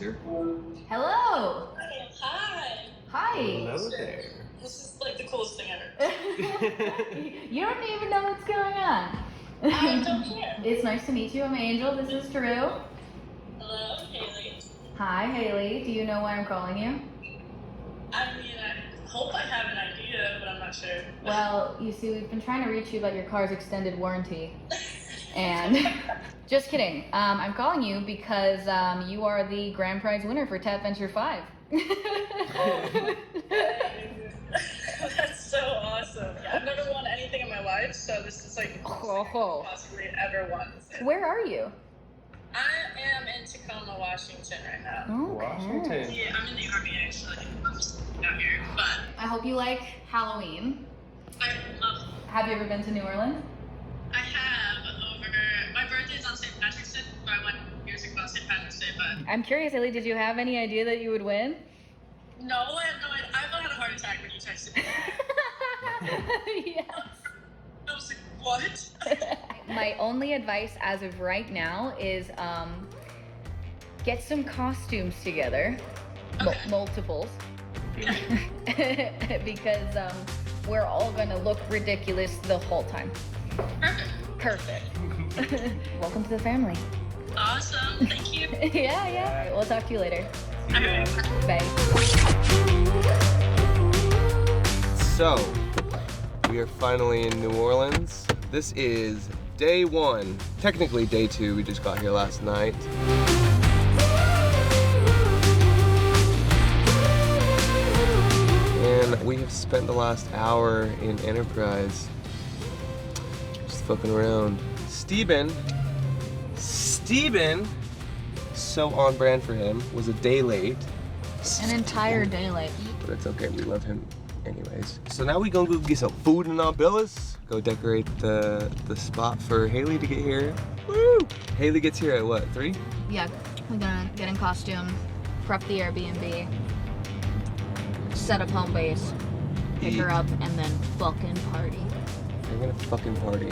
here. Hello! Hi! Hi! Hello there. This is like the coolest thing ever. You don't even know what's going on. I don't care. It's nice to meet you. I'm Angel. This is Jroo. Hello, Haley. Hi, Haley. Do you know why I'm calling you? I mean, I hope I have an idea, but I'm not sure. Well, you see, we've been trying to reach you about your car's extended warranty. And just kidding. I'm calling you because you are the grand prize winner for TATVenture 5. That's so awesome. Yeah, I've never won anything in my life, so this is like the most thing I could possibly ever won. Where are you? I am in Tacoma, Washington right now. Okay. Washington. Yeah, I'm in the Army actually. I'm just out here, but I hope you like Halloween. I love it. Have you ever been to New Orleans? I have over, my birthday's on St. Patrick's Day, so I went years ago on St. Patrick's Day, but I'm curious, Haley, did you have any idea that you would win? no, I have no idea. I about had a heart attack when you texted me. Yes. I was like, what? My only advice as of right now is get some costumes together, Okay. multiples, because we're all gonna look ridiculous the whole time. Perfect. Perfect. Welcome to the family. Awesome. Thank you. Yeah. We'll talk to you later. Okay. Bye. So, we are finally in New Orleans. This is day 1. Technically day 2, we just got here last night. And we have spent the last hour in Enterprise. Just fucking around. Steven, so on brand for him, was a day late. An entire day late. But it's okay, we love him anyways. So now we gonna go get some food in our villas. Go decorate the spot for Haley to get here. Woo! Haley gets here at what, 3? Yeah, we're gonna get in costume, prep the Airbnb, set up home base, pick her up, and then fucking party. We're gonna fucking party.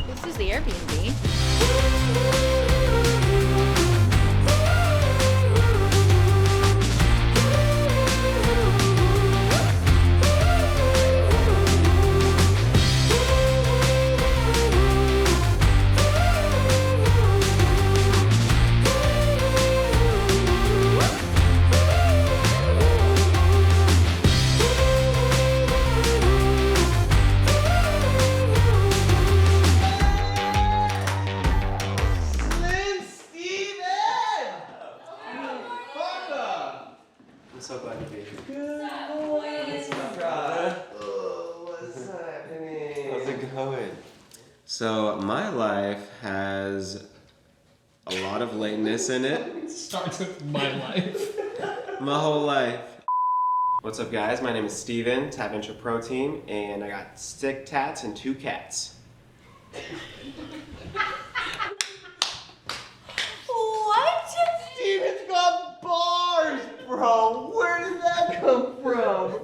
This is the Airbnb. I'm so glad to be here. Good morning. What's happening? How's it going? So my life has a lot of lateness in it. Starts with my life. My whole life. What's up, guys? My name is Steven, TATVenture Pro Team, and I got stick tats and 2 cats. What? Steven's got bars, bro. Where did that come from?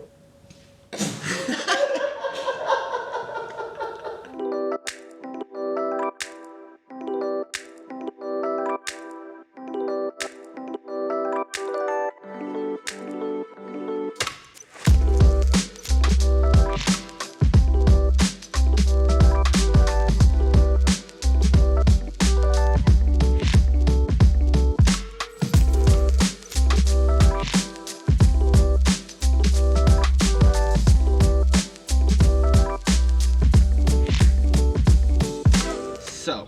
So,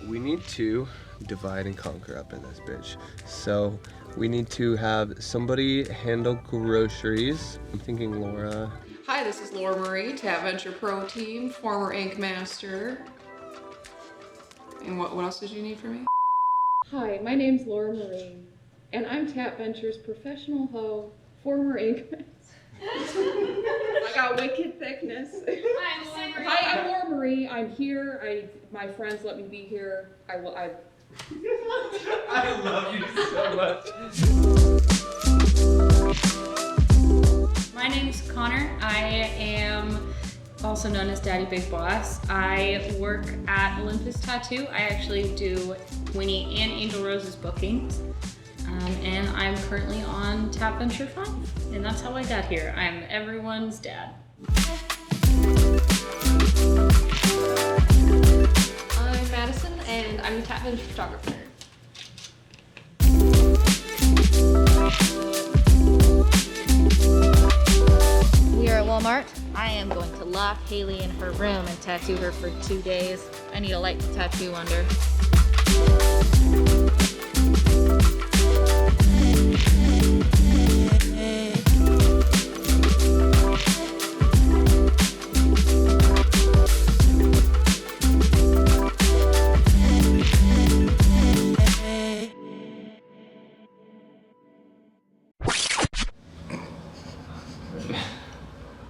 we need to divide and conquer up in this bitch. So, we need to have somebody handle groceries. I'm thinking Laura. Hi, this is Laura Marie, TATVenture Pro Team, former Ink Master. And what else did you need from me? Hi, my name's Laura Marie, and I'm TATVenture's professional hoe, former Ink Master. I got wicked thickness. Hi, I'm Laura Marie. I'm here. My friends let me be here. I love you so much. My name's Connor. I am also known as Daddy Big Boss. I work at Olympus Tattoo. I actually do Winnie and Angel Rose's bookings. And I'm currently on TATVenture 5. And that's how I got here. I'm everyone's dad. I'm Madison, and I'm a TATVenture photographer. We are at Walmart. I am going to lock Hayley in her room and tattoo her for 2 days. I need a light to tattoo under.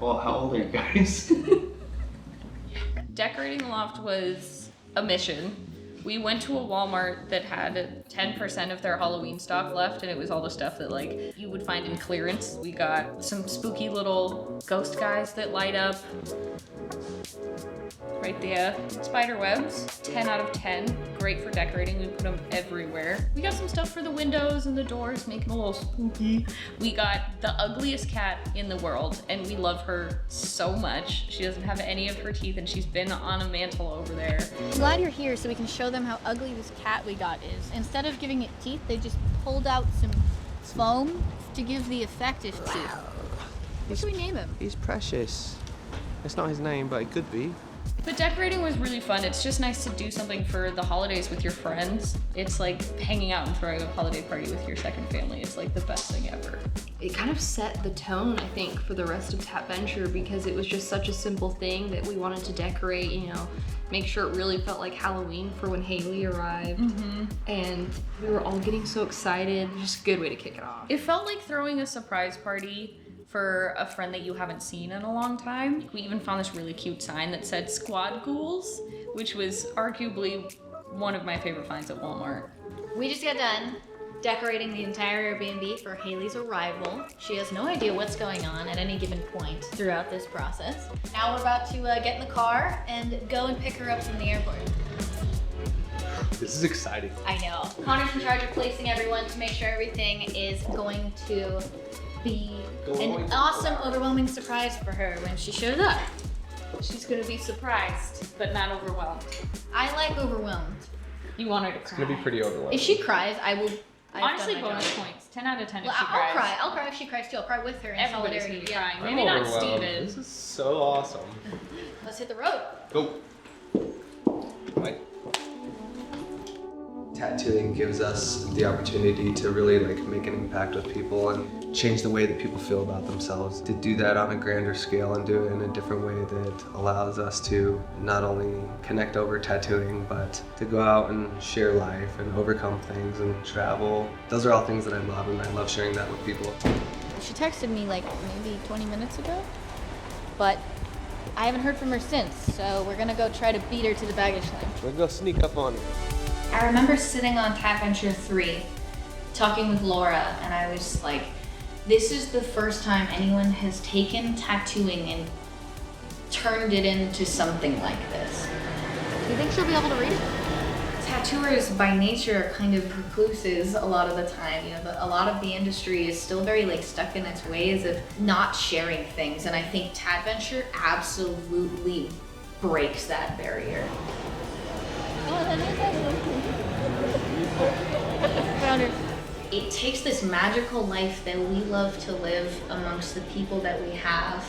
Well, how old are you guys? Decorating the loft was a mission. We went to a Walmart that had 10% of their Halloween stock left, and it was all the stuff that like you would find in clearance. We got some spooky little ghost guys that light up. Right there. Spider webs, 10 out of 10. Great for decorating, we put them everywhere. We got some stuff for the windows and the doors, make them a little spooky. We got the ugliest cat in the world, and we love her so much. She doesn't have any of her teeth, and she's been on a mantle over there. I'm glad you're here so we can show them how ugly this cat we got is. Instead of giving it teeth, they just pulled out some foam to give the effect of teeth. What should we name him? He's precious. It's not his name, but it could be. But decorating was really fun. It's just nice to do something for the holidays with your friends. It's like hanging out and throwing a holiday party with your second family. It's like the best thing ever. It kind of set the tone, I think, for the rest of TATVenture because it was just such a simple thing that we wanted to decorate, you know, make sure it really felt like Halloween for when Hayley arrived. And we were all getting so excited. Just a good way to kick it off. It felt like throwing a surprise party for a friend that you haven't seen in a long time. We even found this really cute sign that said Squad Ghouls, which was arguably one of my favorite finds at Walmart. We just got done decorating the entire Airbnb for Hayley's arrival. She has no idea what's going on at any given point throughout this process. Now we're about to get in the car and go and pick her up from the airport. This is exciting. I know. Connor's in charge of placing everyone to make sure everything is going to be an awesome, overwhelming surprise for her when she shows up. She's gonna be surprised, but not overwhelmed. I like overwhelmed. You want her to cry. It's gonna be pretty overwhelming. If she cries, I will. Honestly, bonus points. 10 out of 10 if Well, she cries. I'll cry. I'll cry if she cries too. I'll cry with her in Everybody's solidarity. gonna be crying. I'm Maybe not overwhelmed. Steven. This is so awesome. Let's hit the road. Go. Right. Tattooing gives us the opportunity to really like make an impact with people and change the way that people feel about themselves. To do that on a grander scale and do it in a different way that allows us to not only connect over tattooing, but to go out and share life and overcome things and travel. Those are all things that I love, and I love sharing that with people. She texted me like maybe 20 minutes ago, but I haven't heard from her since, so we're gonna go try to beat her to the baggage claim. We're gonna go sneak up on her. I remember sitting on TATVenture 3 talking with Laura, and I was like, this is the first time anyone has taken tattooing and turned it into something like this. Do you think she'll be able to read it? Tattooers by nature are kind of recluses a lot of the time. You know, a lot of the industry is still very like stuck in its ways of not sharing things, and I think TATVenture absolutely breaks that barrier. Found her. It takes this magical life that we love to live amongst the people that we have,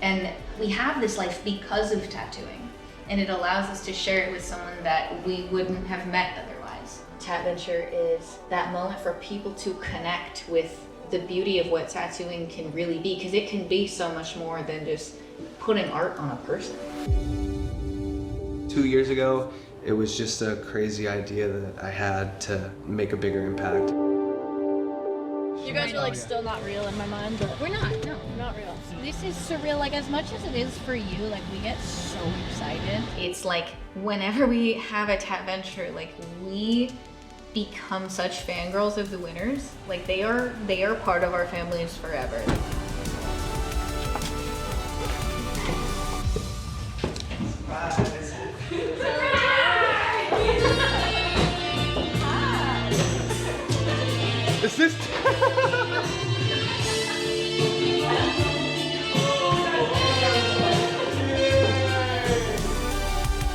and we have this life because of tattooing, and it allows us to share it with someone that we wouldn't have met otherwise. TATVenture is that moment for people to connect with the beauty of what tattooing can really be, because it can be so much more than just putting art on a person. 2 years ago, it was just a crazy idea that I had to make a bigger impact. You guys are like still not real in my mind, but we're not. No, not real. This is surreal. Like as much as it is for you, like we get so excited. It's like whenever we have a TATVenture, like we become such fangirls of the winners. Like they are part of our families forever. Is this?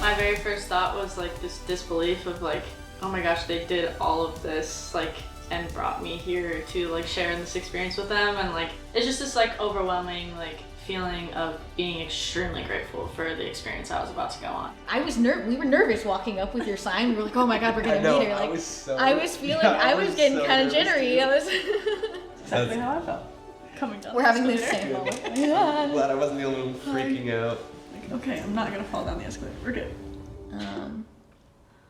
My very first thought was like this disbelief of like, oh my gosh, they did all of this like and brought me here to like share in this experience with them, and like it's just this like overwhelming like feeling of being extremely grateful for the experience I was about to go on. We were nervous walking up with your sign. We were like, oh my god, we're gonna meet her. Like I was getting kind of jittery. Exactly how I felt. Coming down. We're having the same moment. I'm glad I wasn't the only one freaking out. Okay, I'm not gonna fall down the escalator. We're good.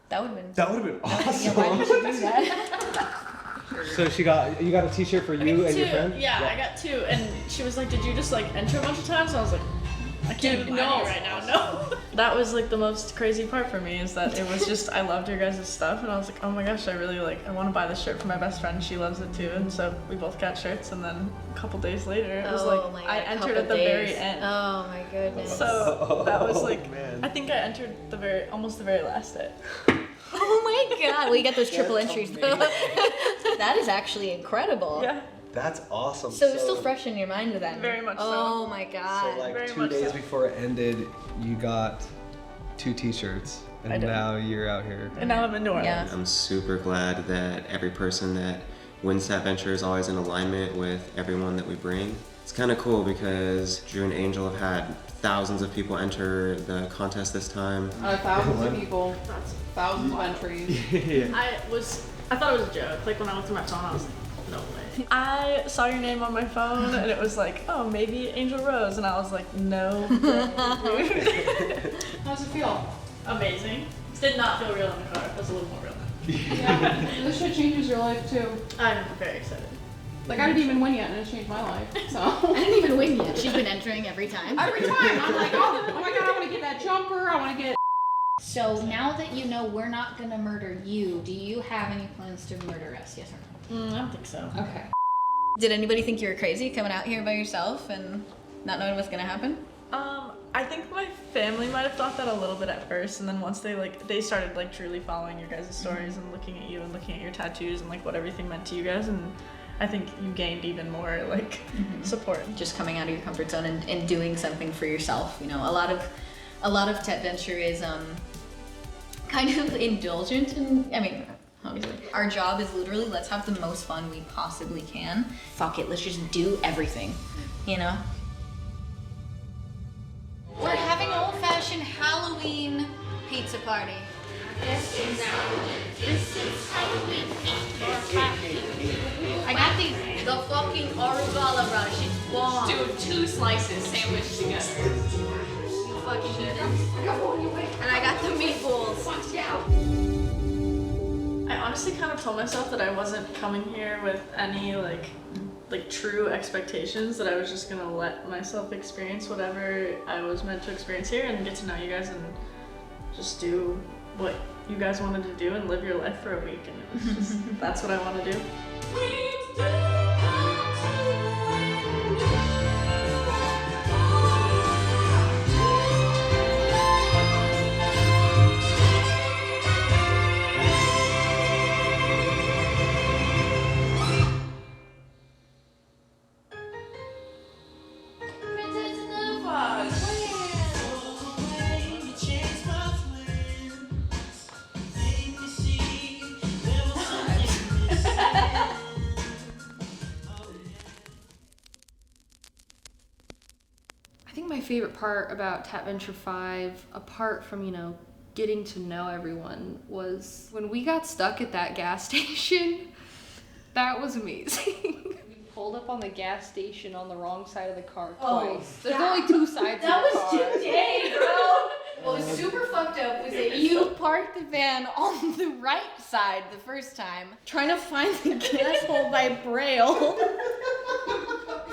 That would have been awesome. Why did you do that? So you got a t-shirt for you and your friend? Yeah, I got 2, and she was like, did you just like enter a bunch of times? And I was like, I can't do no right now, no. That was like the most crazy part for me, is that it was just, I loved your guys' stuff, and I was like, oh my gosh, I really like, I want to buy this shirt for my best friend, she loves it too, and so we both got shirts, and then a couple days later, it was like, I entered at the very end. Oh my goodness. So that was like, I think I entered almost the very last day. Oh my god, well you got those triple entries though. That is actually incredible. Yeah. That's awesome. So it's still fresh in your mind then? Very much so. Oh my god. So like Very 2 much days so. before it ended, you got 2 t-shirts, I and did. now you're out here. And now I'm in New Orleans. Yeah. I'm super glad that every person that wins TATventure is always in alignment with everyone that we bring. It's kind of cool because Jroo and Angel have had thousands of people enter the contest this time. Thousands of people, thousands of entries. I thought it was a joke. Like when I looked at my phone, I was like, no way. I saw your name on my phone and it was like, oh, maybe Angel Rose. And I was like, no. How's it feel? Amazing. This did not feel real in the car. It was a little more real now. Yeah, this shit changes your life too. I'm very excited. Like I didn't even win yet, and it changed my life. So I didn't even win yet. She's been entering every time. every time I'm like, oh my god, I want to get that jumper. I want to get. So now that you know we're not gonna murder you, do you have any plans to murder us? Yes or no? I don't think so. Okay. Did anybody think you were crazy coming out here by yourself and not knowing what's gonna happen? I think my family might have thought that a little bit at first, and then once they started like truly following your guys' stories and looking at you and looking at your tattoos and like what everything meant to you guys, and I think you gained even more like support. Just coming out of your comfort zone and doing something for yourself. You know, a lot of TATventure is kind of indulgent, and I mean, obviously our job is literally let's have the most fun we possibly can. Fuck it, let's just do everything, you know. We're having an old-fashioned Halloween pizza party. This is Halloween. I got the fucking arugula rush. It's bomb. Dude, 2 slices sandwiched together. You fucking did. And I got the meatballs. I honestly kind of told myself that I wasn't coming here with any like true expectations, that I was just gonna let myself experience whatever I was meant to experience here and get to know you guys and just do what you guys wanted to do and live your life for a week, and it was just that's what I want to do. I think my favorite part about TATventure 5, apart from, you know, getting to know everyone, was when we got stuck at that gas station. That was amazing. We pulled up on the gas station on the wrong side of the car twice. There's only 2 sides of the car. That was today, bro. What was super fucked up was that you parked the van on the right side the first time, trying to find the gas hole by Braille.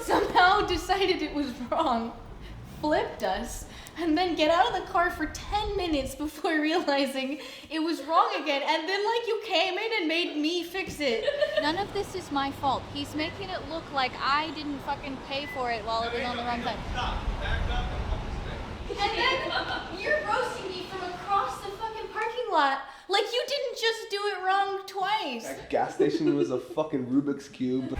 Somehow decided it was wrong. flipped us and then get out of the car for 10 minutes before realizing it was wrong again. And then like you came in and made me fix it. None of this is my fault. He's making it look like I didn't fucking pay for it while it was on the wrong side. And then you're roasting me from across the fucking parking lot. Like you didn't just do it wrong twice. That gas station was a fucking Rubik's Cube.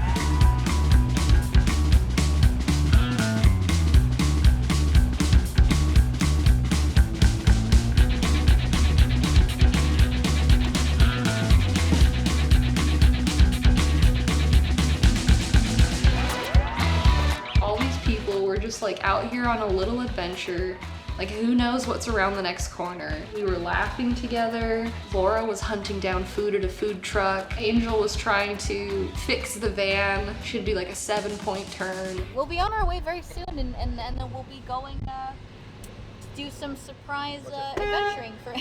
Just like out here on a little adventure. Like who knows what's around the next corner. We were laughing together. Laura was hunting down food at a food truck. Angel was trying to fix the van. She'd do like a 7-point turn. We'll be on our way very soon and then we'll be going to do some surprise adventuring for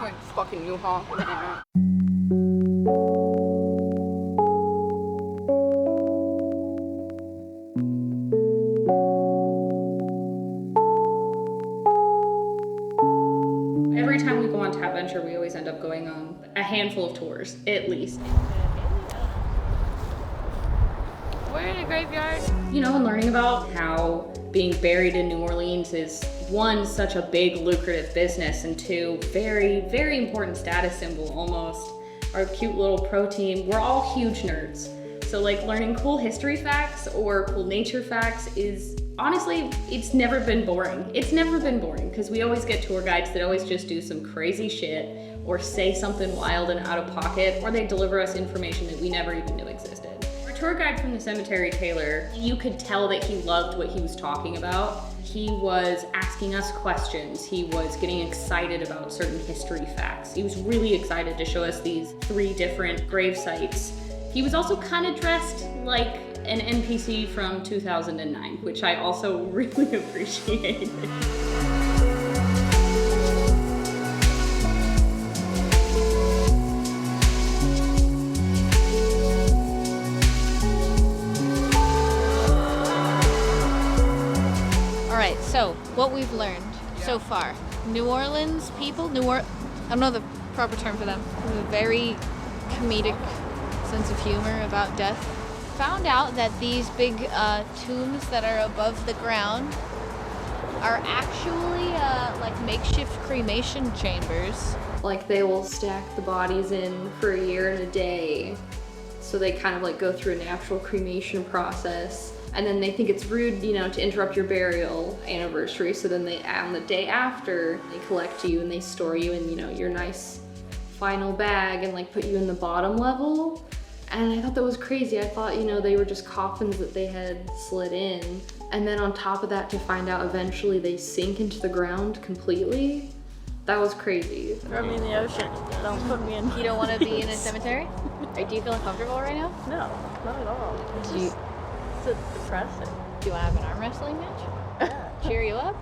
Like fucking you, huh? Every time we go on TATventure, we always end up going on a handful of tours, at least. We're in a graveyard. You know, and learning about how being buried in New Orleans is, one, such a big lucrative business, and two, very, very important status symbol almost. Our cute little pro team, we're all huge nerds. So like learning cool history facts or cool nature facts is, honestly, it's never been boring. It's never been boring because we always get tour guides that always just do some crazy shit or say something wild and out of pocket, or they deliver us information that we never even knew existed. Our tour guide from the cemetery, Taylor, you could tell that he loved what he was talking about. He was asking us questions. He was getting excited about certain history facts. He was really excited to show us these 3 different grave sites. He was also kind of dressed like an NPC from 2009, which I also really appreciated. All right, so what we've learned so far. New Orleans people, I don't know the proper term for them, have a very comedic sense of humor about death. Found out that these big tombs that are above the ground are actually like makeshift cremation chambers. Like they will stack the bodies in for a year and a day. So they kind of like go through a natural cremation process. And then they think it's rude, you know, to interrupt your burial anniversary. So then they, on the day after, they collect you and they store you in, you know, your nice final bag and like put you in the bottom level. And I thought that was crazy. I thought, you know, they were just coffins that they had slid in. And then on top of that, to find out eventually they sink into the ground completely. That was crazy. Throw me in the ocean. Don't put me in. You don't want to be in a cemetery? Do you feel uncomfortable right now? No, not at all. It's just it's depressing. Do you want to have an arm wrestling match? Cheer you up?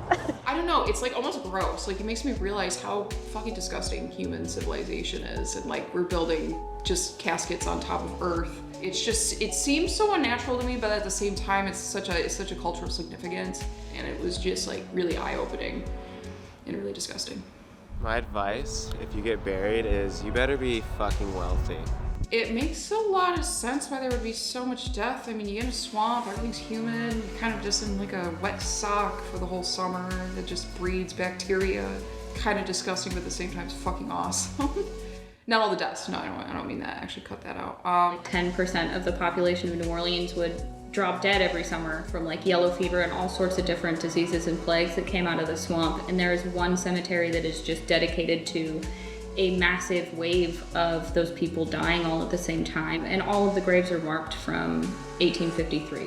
I don't know, it's like almost gross. Like it makes me realize how fucking disgusting human civilization is, and like we're building just caskets on top of Earth. It's just, it seems so unnatural to me, but at the same time it's such a cultural significance, and it was just like really eye-opening and really disgusting. My advice, if you get buried, is you better be fucking wealthy. It makes a lot of sense why there would be so much death. I mean, you get in a swamp, everything's humid, you're kind of just in like a wet sock for the whole summer that just breeds bacteria. Kind of disgusting, but at the same time, it's fucking awesome. Not all the deaths, no, I don't mean that, actually cut that out. 10% of the population of New Orleans would drop dead every summer from like yellow fever and all sorts of different diseases and plagues that came out of the swamp. And there is one cemetery that is just dedicated to a massive wave of those people dying all at the same time. And all of the graves are marked from 1853,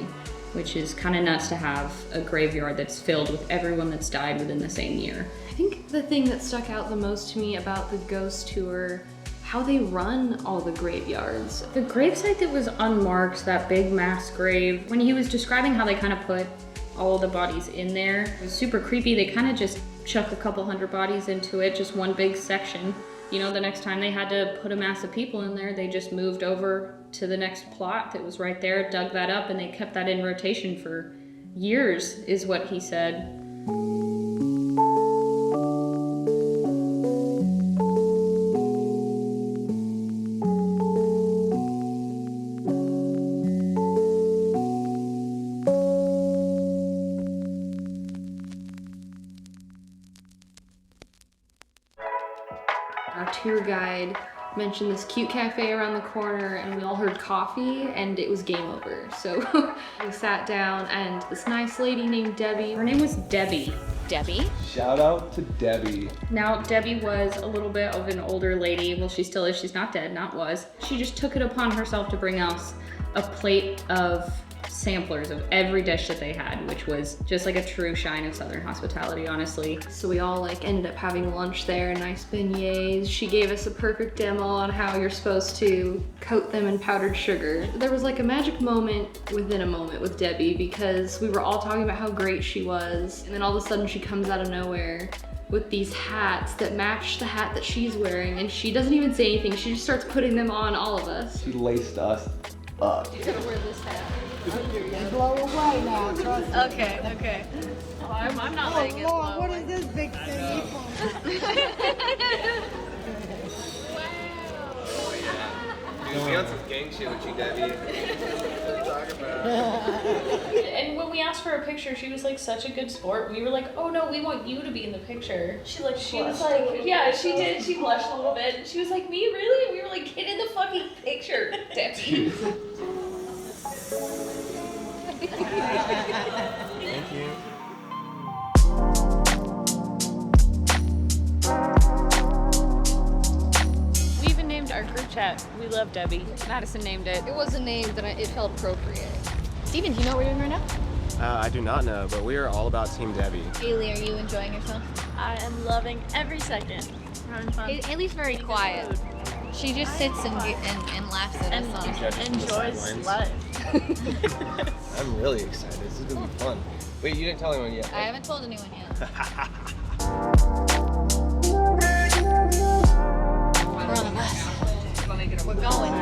which is kind of nuts to have a graveyard that's filled with everyone that's died within the same year. I think the thing that stuck out the most to me about the ghost tour, how they run all the graveyards. The gravesite that was unmarked, that big mass grave, when he was describing how they kind of put all of the bodies in there, it was super creepy. They kind of just chuck a couple hundred bodies into it, just one big section. You know, the next time they had to put a mass of people in there, they just moved over to the next plot that was right there, dug that up, and they kept that in rotation for years, is what he said. Our tour guide mentioned this cute cafe around the corner, and we all heard coffee, and it was game over. So we sat down, and this nice lady named Debbie. Her name was Debbie. Debbie? Shout out to Debbie. Now, Debbie was a little bit of an older lady. Well, she still is. She's not dead, not was. She just took it upon herself to bring us a plate of samplers of every dish that they had, which was just like a true shine of Southern hospitality, honestly. So we all like ended up having lunch there, nice beignets. She gave us a perfect demo on how you're supposed to coat them in powdered sugar. There was like a magic moment within a moment with Debbie, because we were all talking about how great she was, and then all of a sudden she comes out of nowhere with these hats that match the hat that she's wearing, and she doesn't even say anything. She just starts putting them on all of us. She laced us up. You gotta wear this hat. Blow away now, trust me. Okay. Oh, I'm not letting it Lord, blow. what is this big thing? We on some gang shit with you, Debbie. What are you talking about? And when we asked for a picture, she was like such a good sport. We were like, oh no, we want you to be in the picture. She was like, yeah, she did. She blushed a little bit. She was like, me, really? And we were like, get in the fucking picture, Debbie. Thank you. We even named our group chat, We Love Debbie. Madison named it. It wasn't named, but it felt appropriate. Steven, do you know what we're doing right now? I do not know, but we are all about Team Debbie. Hayley, are you enjoying yourself? I am loving every second. Having fun. Haley's very quiet. She just sits and laughs at And us. enjoys life. I'm really excited. This is gonna be fun. Wait, you didn't tell anyone yet. I haven't told anyone yet. We're on a bus. We're going.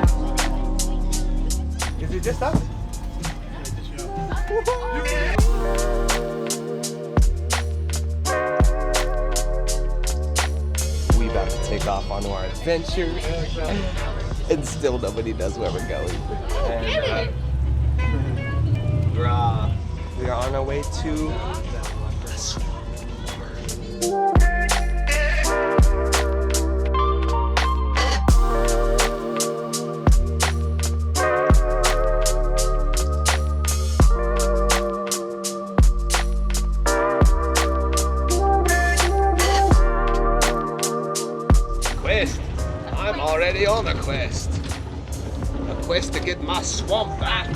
Is it just us? We about to take off on our adventure, and still nobody knows where we're going. And, we are on our way to quest. I'm already on a quest. A quest to get my swamp back.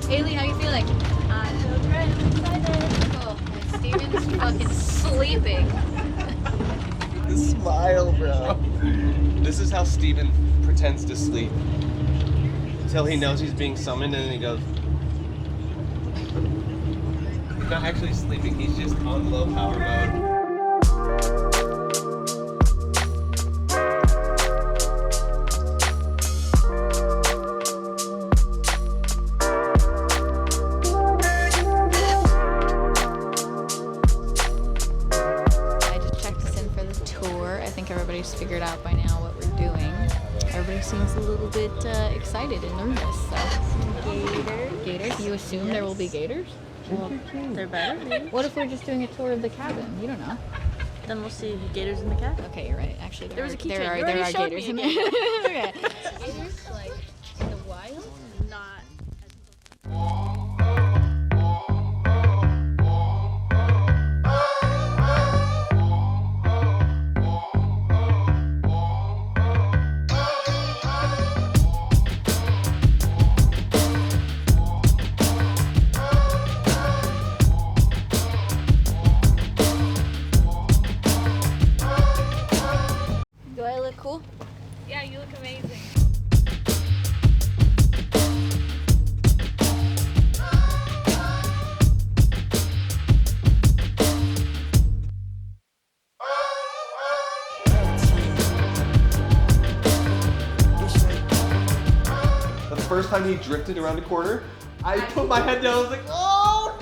Hayley, how you feeling? I feel great. I'm excited. Cool. Steven's fucking sleeping. The smile, bro. This is how Steven pretends to sleep. Until he knows he's being summoned, and then he goes. He's not actually sleeping, he's just on low power mode. Everybody's figured out by now what we're doing. Everybody seems a little bit excited and nervous. So, gators. You assume there will be gators? Well, there better be. What if we're just doing a tour of the cabin? You don't know. Then we'll see gators in the cabin. Okay, you're right. Actually, There was a keychain. there You are already showed gators me in a there. gator. Okay. Gators like in the wild? Not. Do I look cool? Yeah, you look amazing. first time he drifted around the corner, I put my head down, I was like, oh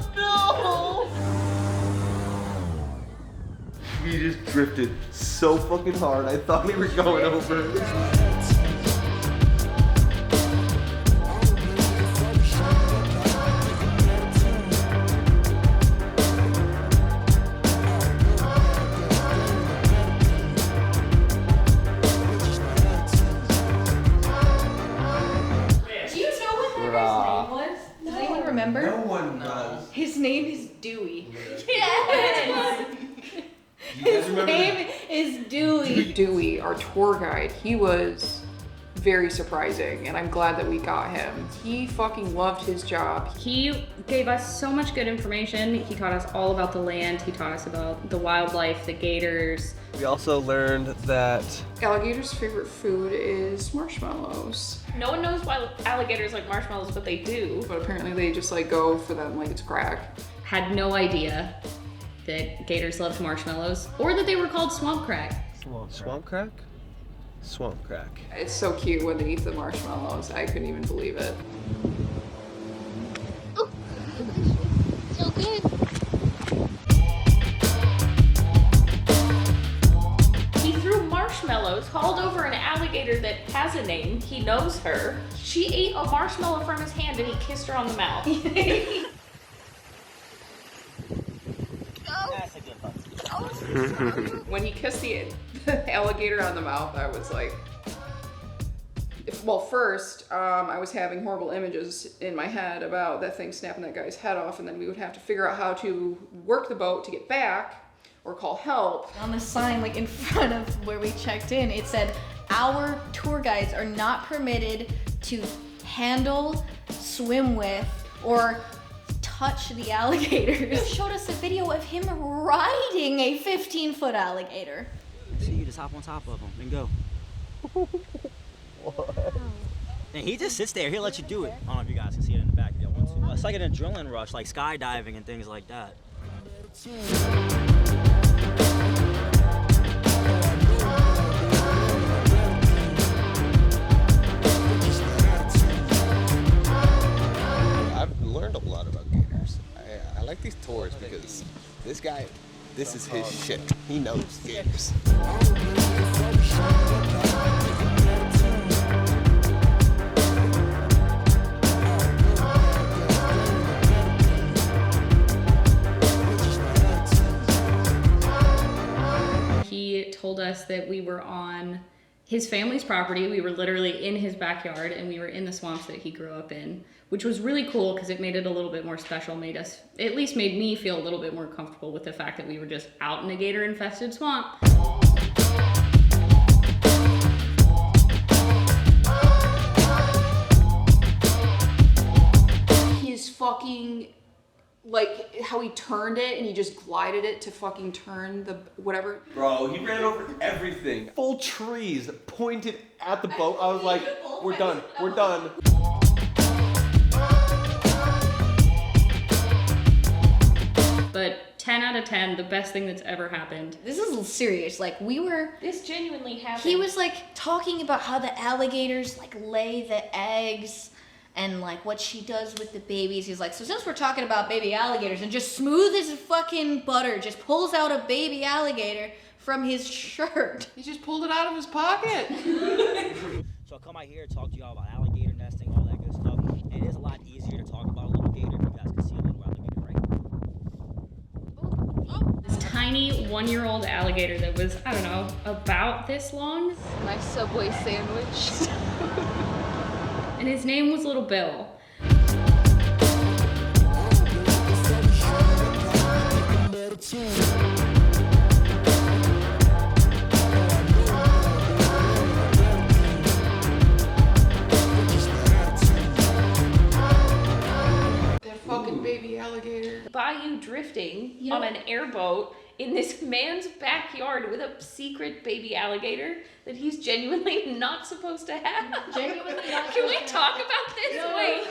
no! He just drifted so fucking hard, I thought we were going over. Remember? No one knows. His name is Dewey. Yes! His name is Dewey. Dewey, our tour guide, he was very surprising, and I'm glad that we got him. He fucking loved his job. He gave us so much good information. He taught us all about the land. He taught us about the wildlife, the gators. We also learned that Alligator's favorite food is marshmallows, No one knows why alligators like marshmallows, but they do. but apparently they just like go for them like it's crack. Had no idea that gators loved marshmallows or that they were called swamp crack. swamp crack? Swamp crack. It's so cute when they eat the marshmallows. I couldn't even believe it. So good. He threw marshmallows, called over an alligator that has a name. He knows her. She ate a marshmallow from his hand and he kissed her on the mouth. When he kissed the alligator on the mouth, I was like, well, first, I was having horrible images in my head about that thing snapping that guy's head off, and then we would have to figure out how to work the boat to get back or call help. On the sign, like in front of where we checked in, it said, our tour guides are not permitted to handle, swim with, or touch the alligators. He showed us a video of him riding a 15-foot alligator. So you just hop on top of him and go. And he just sits there, he'll let you do it. I don't know if you guys can see it in the back if you want to. It's like an adrenaline rush, like skydiving and things like that. I've learned a lot about gators. I like these tours because this guy, this is his shit. He knows gators. He told us that we were on his family's property. We were literally in his backyard and we were in the swamps that he grew up in, which was really cool because it made it a little bit more special, at least made me feel a little bit more comfortable with the fact that we were just out in a gator infested swamp. His fucking, like how he turned it and he just glided it to fucking turn the whatever. Bro, he ran over everything. Full trees pointed at the boat. I was like, we're done, we're done. But 10 out of 10, the best thing that's ever happened. This is serious. Like This genuinely happened. he was like talking about how the alligators like lay the eggs and like what she does with the babies. He's like, so since we're talking about baby alligators, and just smooth as fucking butter, just pulls out a baby alligator from his shirt. He just pulled it out of his pocket. So I'll come out here and talk to y'all about alligator nesting, all that good stuff. And it is a lot easier to talk about a little gator if you guys can see a little alligator right. This tiny 1-year-old alligator that was, I don't know, about this long. My Subway sandwich. And his name was Little Bill. That fucking baby alligator. Bayou drifting on an airboat in this man's backyard with a secret baby alligator that he's genuinely not supposed to have. Genuinely not Can we talk about this? No. Wait.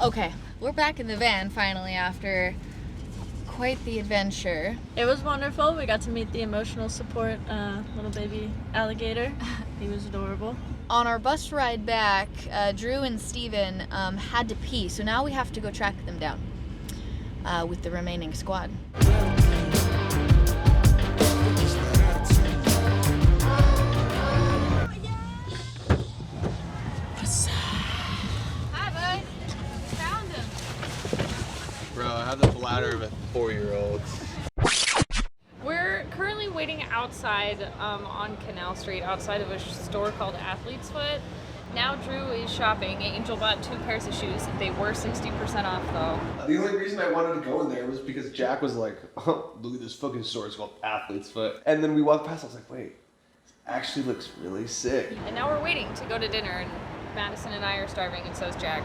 Okay, we're back in the van finally after quite the adventure. It was wonderful. We got to meet the emotional support little baby alligator. He was adorable. On our bus ride back, Jroo and Steven had to pee, so now we have to go track them down with the remaining squad. Hi, bud. Found him. Bro, I have the bladder of a 4-year-old. We're currently waiting outside on Canal Street, outside of a store called Athlete's Foot. Now Jroo is shopping. Angel bought 2 pairs of shoes. They were 60% off though. The only reason I wanted to go in there was because Jack was like, oh, look at this fucking store, it's called Athlete's Foot. And then we walked past, I was like, wait, this actually looks really sick. And now we're waiting to go to dinner, and Madison and I are starving, and so's Jack.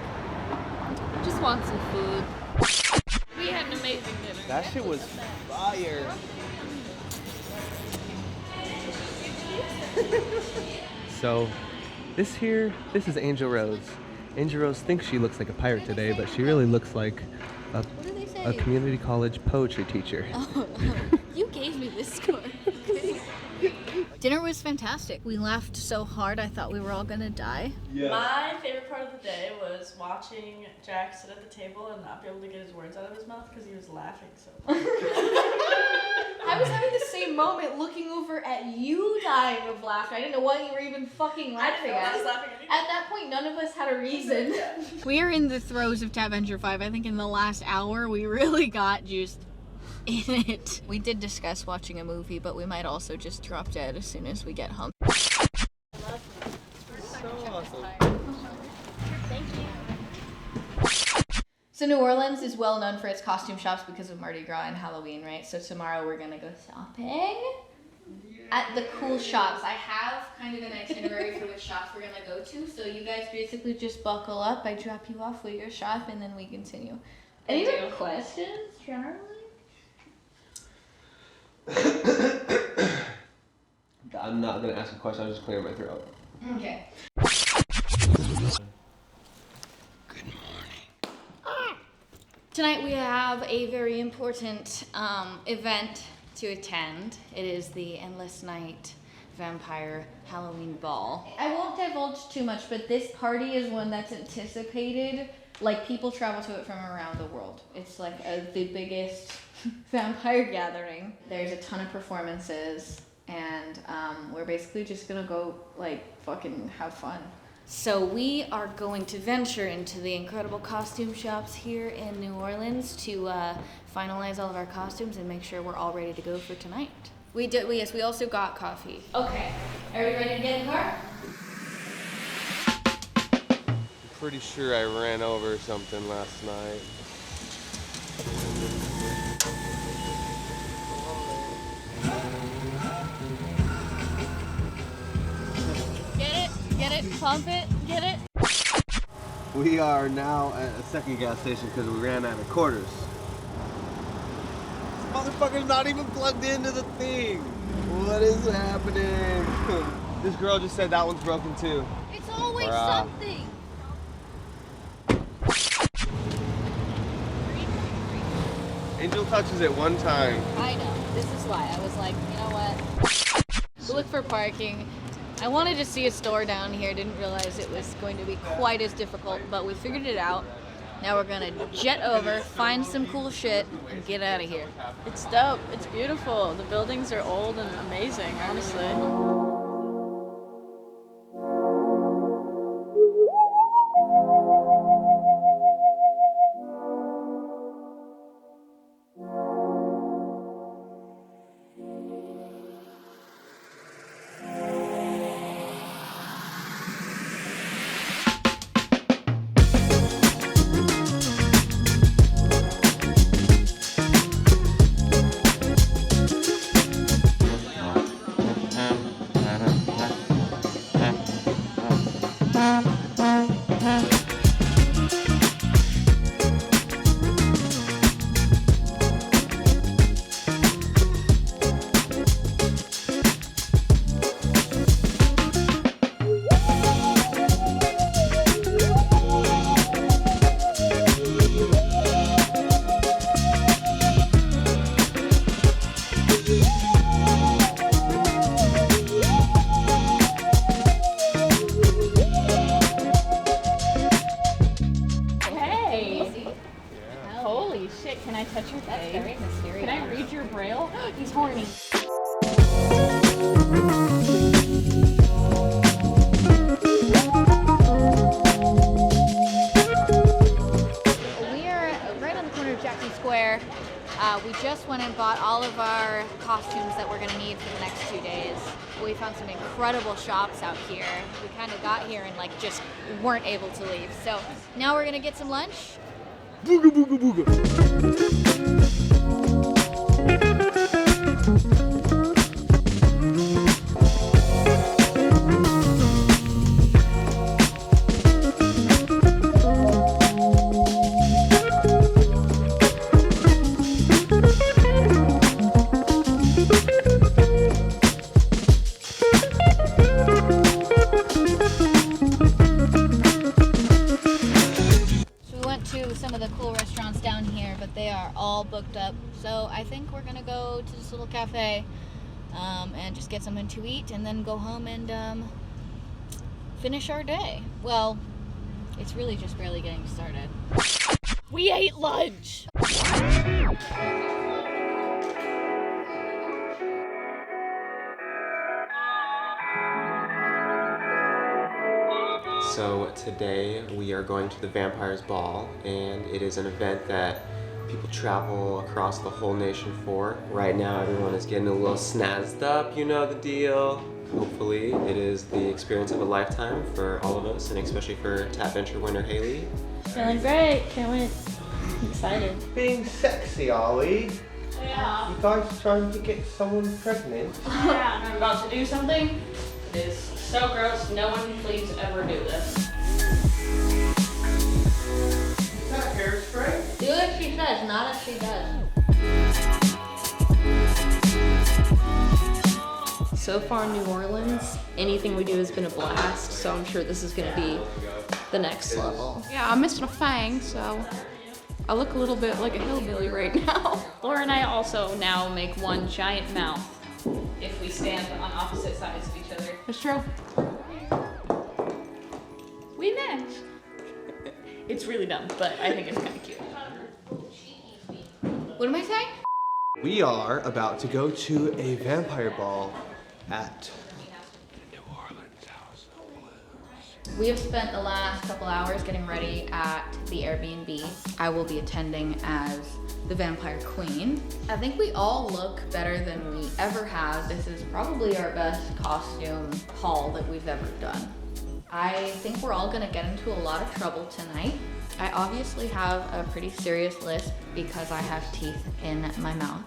Just want some food. We had an amazing dinner. That shit was fire. So, this is Angel Rose. Angel Rose thinks she looks like a pirate today, but she really looks like a community college poetry teacher. Oh, you gave me this score. Okay. Dinner was fantastic. We laughed so hard I thought we were all gonna die. Yeah. My favorite part of the day was watching Jack sit at the table and not be able to get his words out of his mouth because he was laughing so much. I was having the same moment looking over at you dying of laughter. I didn't know what you were even fucking laughing at. I was laughing at you. At that point, none of us had a reason. We are in the throes of TATventure 5. I think in the last hour, we really got just in it. We did discuss watching a movie, but we might also just drop dead as soon as we get home. So awesome. Thank you. So New Orleans is well known for its costume shops because of Mardi Gras and Halloween, right? So tomorrow we're gonna go shopping at the cool shops. I have kind of an itinerary for which shops we're gonna go to. So you guys basically just buckle up. I drop you off with your shop and then we continue. Any other questions, Charlie? I'm not gonna ask a question, I'll just clear my throat. Okay. Tonight we have a very important event to attend. It is the Endless Night Vampire Halloween Ball. I won't divulge too much, but this party is one that's anticipated. Like, people travel to it from around the world. It's like the biggest vampire gathering. There's a ton of performances, and we're basically just gonna go, like, fucking have fun. So we are going to venture into the incredible costume shops here in New Orleans to finalize all of our costumes and make sure we're all ready to go for tonight. Yes, we also got coffee. Okay, are we ready to get in the car? I'm pretty sure I ran over something last night. Get it, pump it, get it. We are now at a second gas station because we ran out of quarters. This motherfucker's not even plugged into the thing. What is happening? This girl just said that one's broken too. It's always something. Angel touches it one time. I know. This is why I was like, you know what? Look for parking. I wanted to see a store down here. Didn't realize it was going to be quite as difficult, but we figured it out. Now we're gonna jet over, find some cool shit, and get out of here. It's dope. It's beautiful. The buildings are old and amazing, honestly. Can I touch your face? That's very mysterious. Can I read your braille? He's horny. We are right on the corner of Jackson Square. We just went and bought all of our costumes that we're going to need for the next 2 days. We found some incredible shops out here. We kind of got here and like just weren't able to leave. So now we're going to get some lunch. Booga booga booga. Some of the cool restaurants down here, but they are all booked up. So I think we're gonna go to this little cafe and just get something to eat and then go home and finish our day. Well, it's really just barely getting started. We ate lunch! So today we are going to the Vampires Ball, and it is an event that people travel across the whole nation for. Right now everyone is getting a little snazzed up, you know the deal. Hopefully it is the experience of a lifetime for all of us, and especially for TATVenture winner Hayley. Feeling great, can't wait. I'm excited. Being sexy, are we? Yeah. You guys trying to get someone pregnant? Yeah, I'm about to do something. It is so gross. No one please ever do this. Is that hairspray? Do as she says, not as she does. So far in New Orleans, anything we do has been a blast, so I'm sure this is gonna be the next level. Yeah, I'm missing a fang, so I look a little bit like a hillbilly right now. Laura and I also now make one giant mouth if we stand on opposite sides of each other. That's true. We match. It's really dumb, but I think it's kind of cute. What am I saying? We are about to go to a vampire ball at New Orleans House of Blues. We have spent the last couple hours getting ready at the Airbnb. I will be attending as the Vampire Queen. I think we all look better than we ever have. This is probably our best costume haul that we've ever done. I think we're all gonna get into a lot of trouble tonight. I obviously have a pretty serious lisp because I have teeth in my mouth.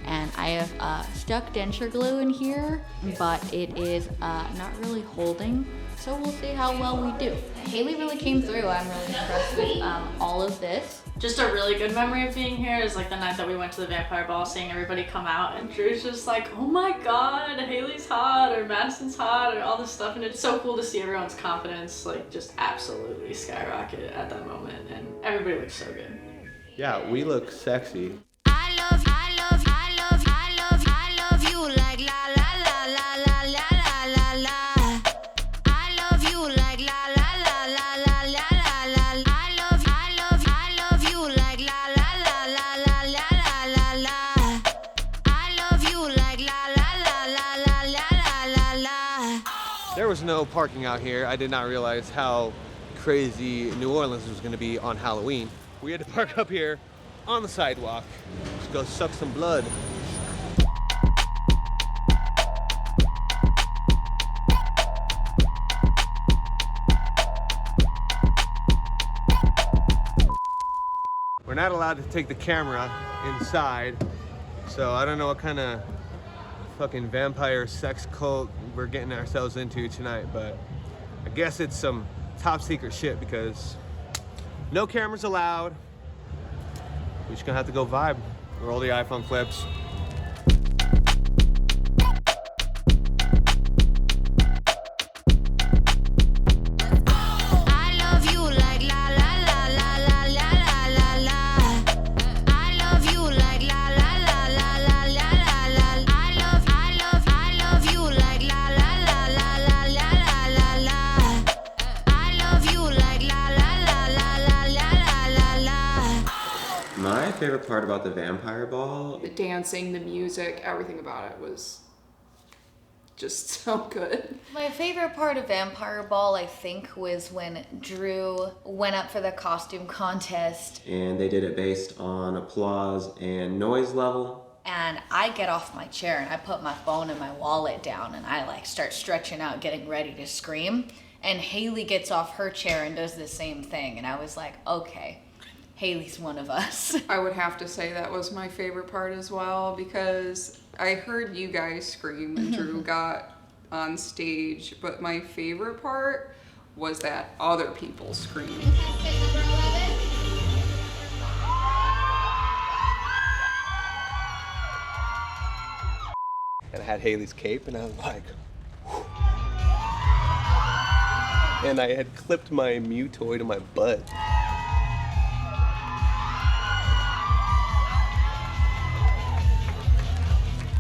And I have stuck denture glue in here, but it is not really holding. So we'll see how well we do. Hayley really came through. I'm really impressed with all of this. Just a really good memory of being here is like the night that we went to the Vampire Ball, seeing everybody come out, and Drew's just like, oh my god, Hayley's hot, or Madison's hot, or all this stuff, and it's so cool to see everyone's confidence like just absolutely skyrocket at that moment, and everybody looks so good. Yeah, we look sexy. I love you like la la la la la la la la. I love you like la la la la la la la la. I love you like la la la la la la la la. I love you like la la la la la la la la. There was no parking out here. I did not realize how crazy New Orleans was going to be on Halloween. We had to park up here on the sidewalk. Let's go suck some blood. We're not allowed to take the camera inside, so I don't know what kind of fucking vampire sex cult we're getting ourselves into tonight, but I guess it's some top secret shit because no cameras allowed. We're just gonna have to go vibe. Roll the iPhone clips. My favorite part about the vampire ball, The dancing, the music, everything about it was just so good. My favorite part of Vampire Ball, I think, was when Jroo went up for the costume contest. and they did it based on applause and noise level. And I get off my chair and I put my phone and my wallet down and I like start stretching out, getting ready to scream. And Hayley gets off her chair and does the same thing. And I was like, okay, Hayley's one of us. I would have to say that was my favorite part as well, because I heard you guys scream when Jroo got on stage, but my favorite part was that other people screamed. And I had Hayley's cape, and I was like, whew. And I had clipped my Mew toy to my butt.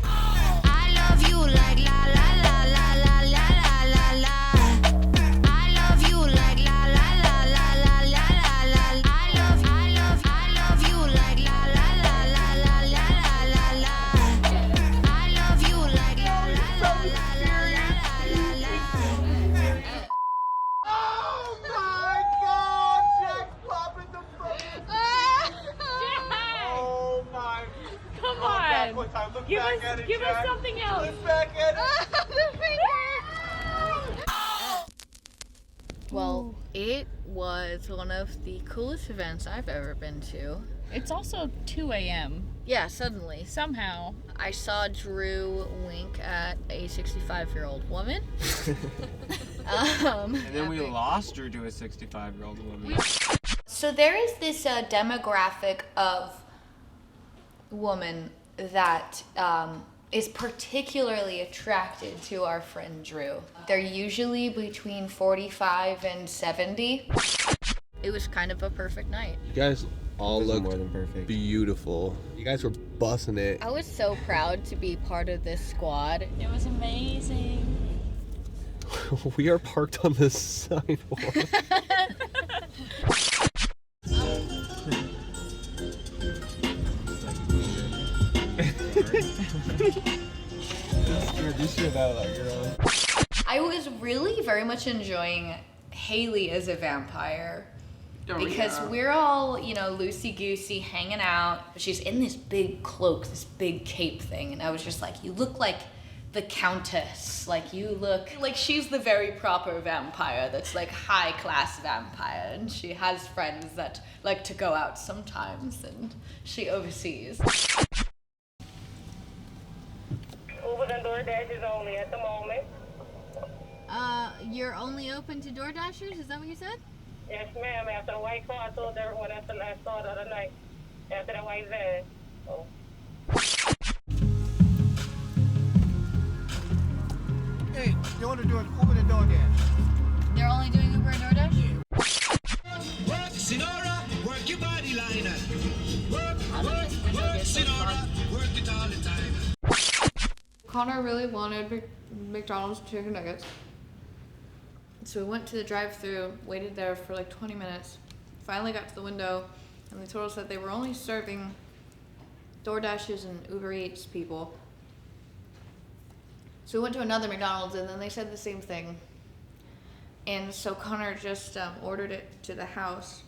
I love you like la la la la la la la la. I love you like la la la la la la la. I love you like la la la la la la la la. I love you like la la la la la la la. Oh my God, Jack's popping the front. Oh my. Come Oh, Jack, on. one time. Look Give back us, at it, give us Jack. something else. Look back at it. Well, it was one of the coolest events I've ever been to. It's also 2 a.m. Yeah, suddenly. Somehow. I saw Jroo wink at a 65-year-old woman. And then we lost her to a 65-year-old woman. So there is this demographic of woman that is particularly attracted to our friend Jroo. They're usually between 45 and 70. It was kind of a perfect night. You guys all looked more than perfect. beautiful. You guys were busting it. I was so proud to be part of this squad. It was amazing. We are parked on the sidewalk. Scared this shit out of that girl. I was really very much enjoying Hayley as a vampire. Because we're all, you know, loosey-goosey, hanging out. But she's in this big cloak, this big cape thing. And I was just like, you look like the Countess. Like, you look like she's the very proper vampire that's like high-class vampire. And she has friends that like to go out sometimes. And she oversees. Ubers and DoorDash is only at the moment. You're only open to DoorDashers? Is that what you said? Yes, ma'am. After the white car, I told everyone that's the last saw the other night. After the white van. Oh. Hey, you want to do an Uber and DoorDash? They're only doing Uber and DoorDash? Work, Sinora, work your body liner. Work, Sinora, work it all the time. Connor really wanted McDonald's chicken nuggets. So we went to the drive-thru, waited there for like 20 minutes, finally got to the window, and they told us that they were only serving DoorDashes and Uber Eats people. So we went to another McDonald's, and then they said the same thing. And so Connor just ordered it to the house.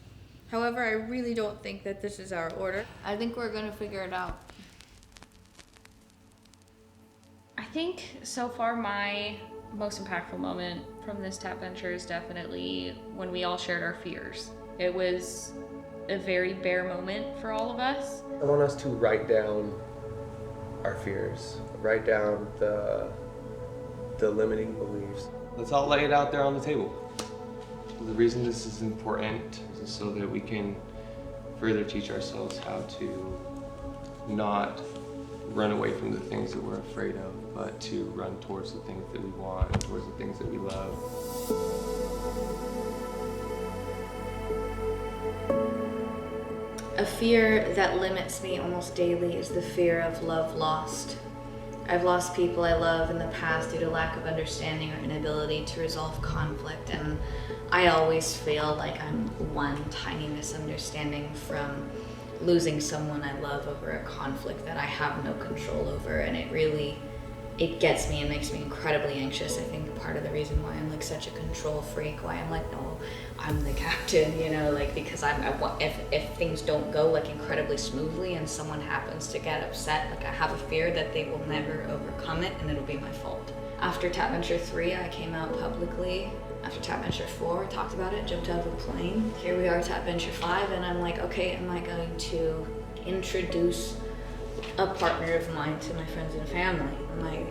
However, I really don't think that this is our order. I think we're gonna figure it out. I think so far my most impactful moment from this Tatventure is definitely when we all shared our fears. It was a very bare moment for all of us. I want us to write down our fears, write down the limiting beliefs. Let's all lay it out there on the table. The reason this is important is so that we can further teach ourselves how to not run away from the things that we're afraid of, but to run towards the things that we want and towards the things that we love. A fear that limits me almost daily is the fear of love lost. I've lost people I love in the past due to lack of understanding or inability to resolve conflict, and I always feel like I'm one tiny misunderstanding from losing someone I love over a conflict that I have no control over, and it gets me and makes me incredibly anxious. I think part of the reason why I'm like such a control freak, why I'm like, no, I'm the captain, you know, like because if things don't go like incredibly smoothly and someone happens to get upset, like I have a fear that they will never overcome it and it'll be my fault. After TATventure 3, I came out publicly. After TATventure 4, talked about it, jumped out of a plane. Here we are, TATventure 5, and I'm like, okay, am I going to introduce a partner of mine to my friends and family? Am I,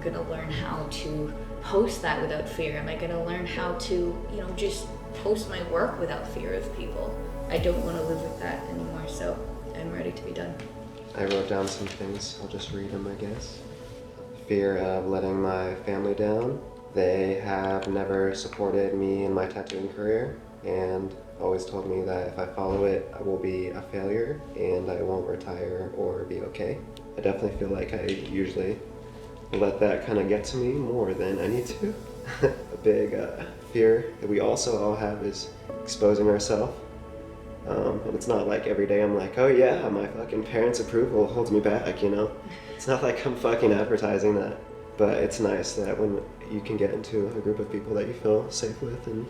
gonna learn how to post that without fear? Am I gonna learn how to, just post my work without fear of people? I don't want to live with that anymore, so I'm ready to be done. I wrote down some things. I'll just read them, I guess. Fear of letting my family down. They have never supported me in my tattooing career and always told me that if I follow it, I will be a failure and I won't retire or be okay. I definitely feel like I usually let that kind of get to me more than I need to. A big fear that we also all have is exposing ourselves. And it's not like every day I'm like, oh yeah, my fucking parents' approval holds me back, It's not like I'm fucking advertising that. But it's nice that when you can get into a group of people that you feel safe with and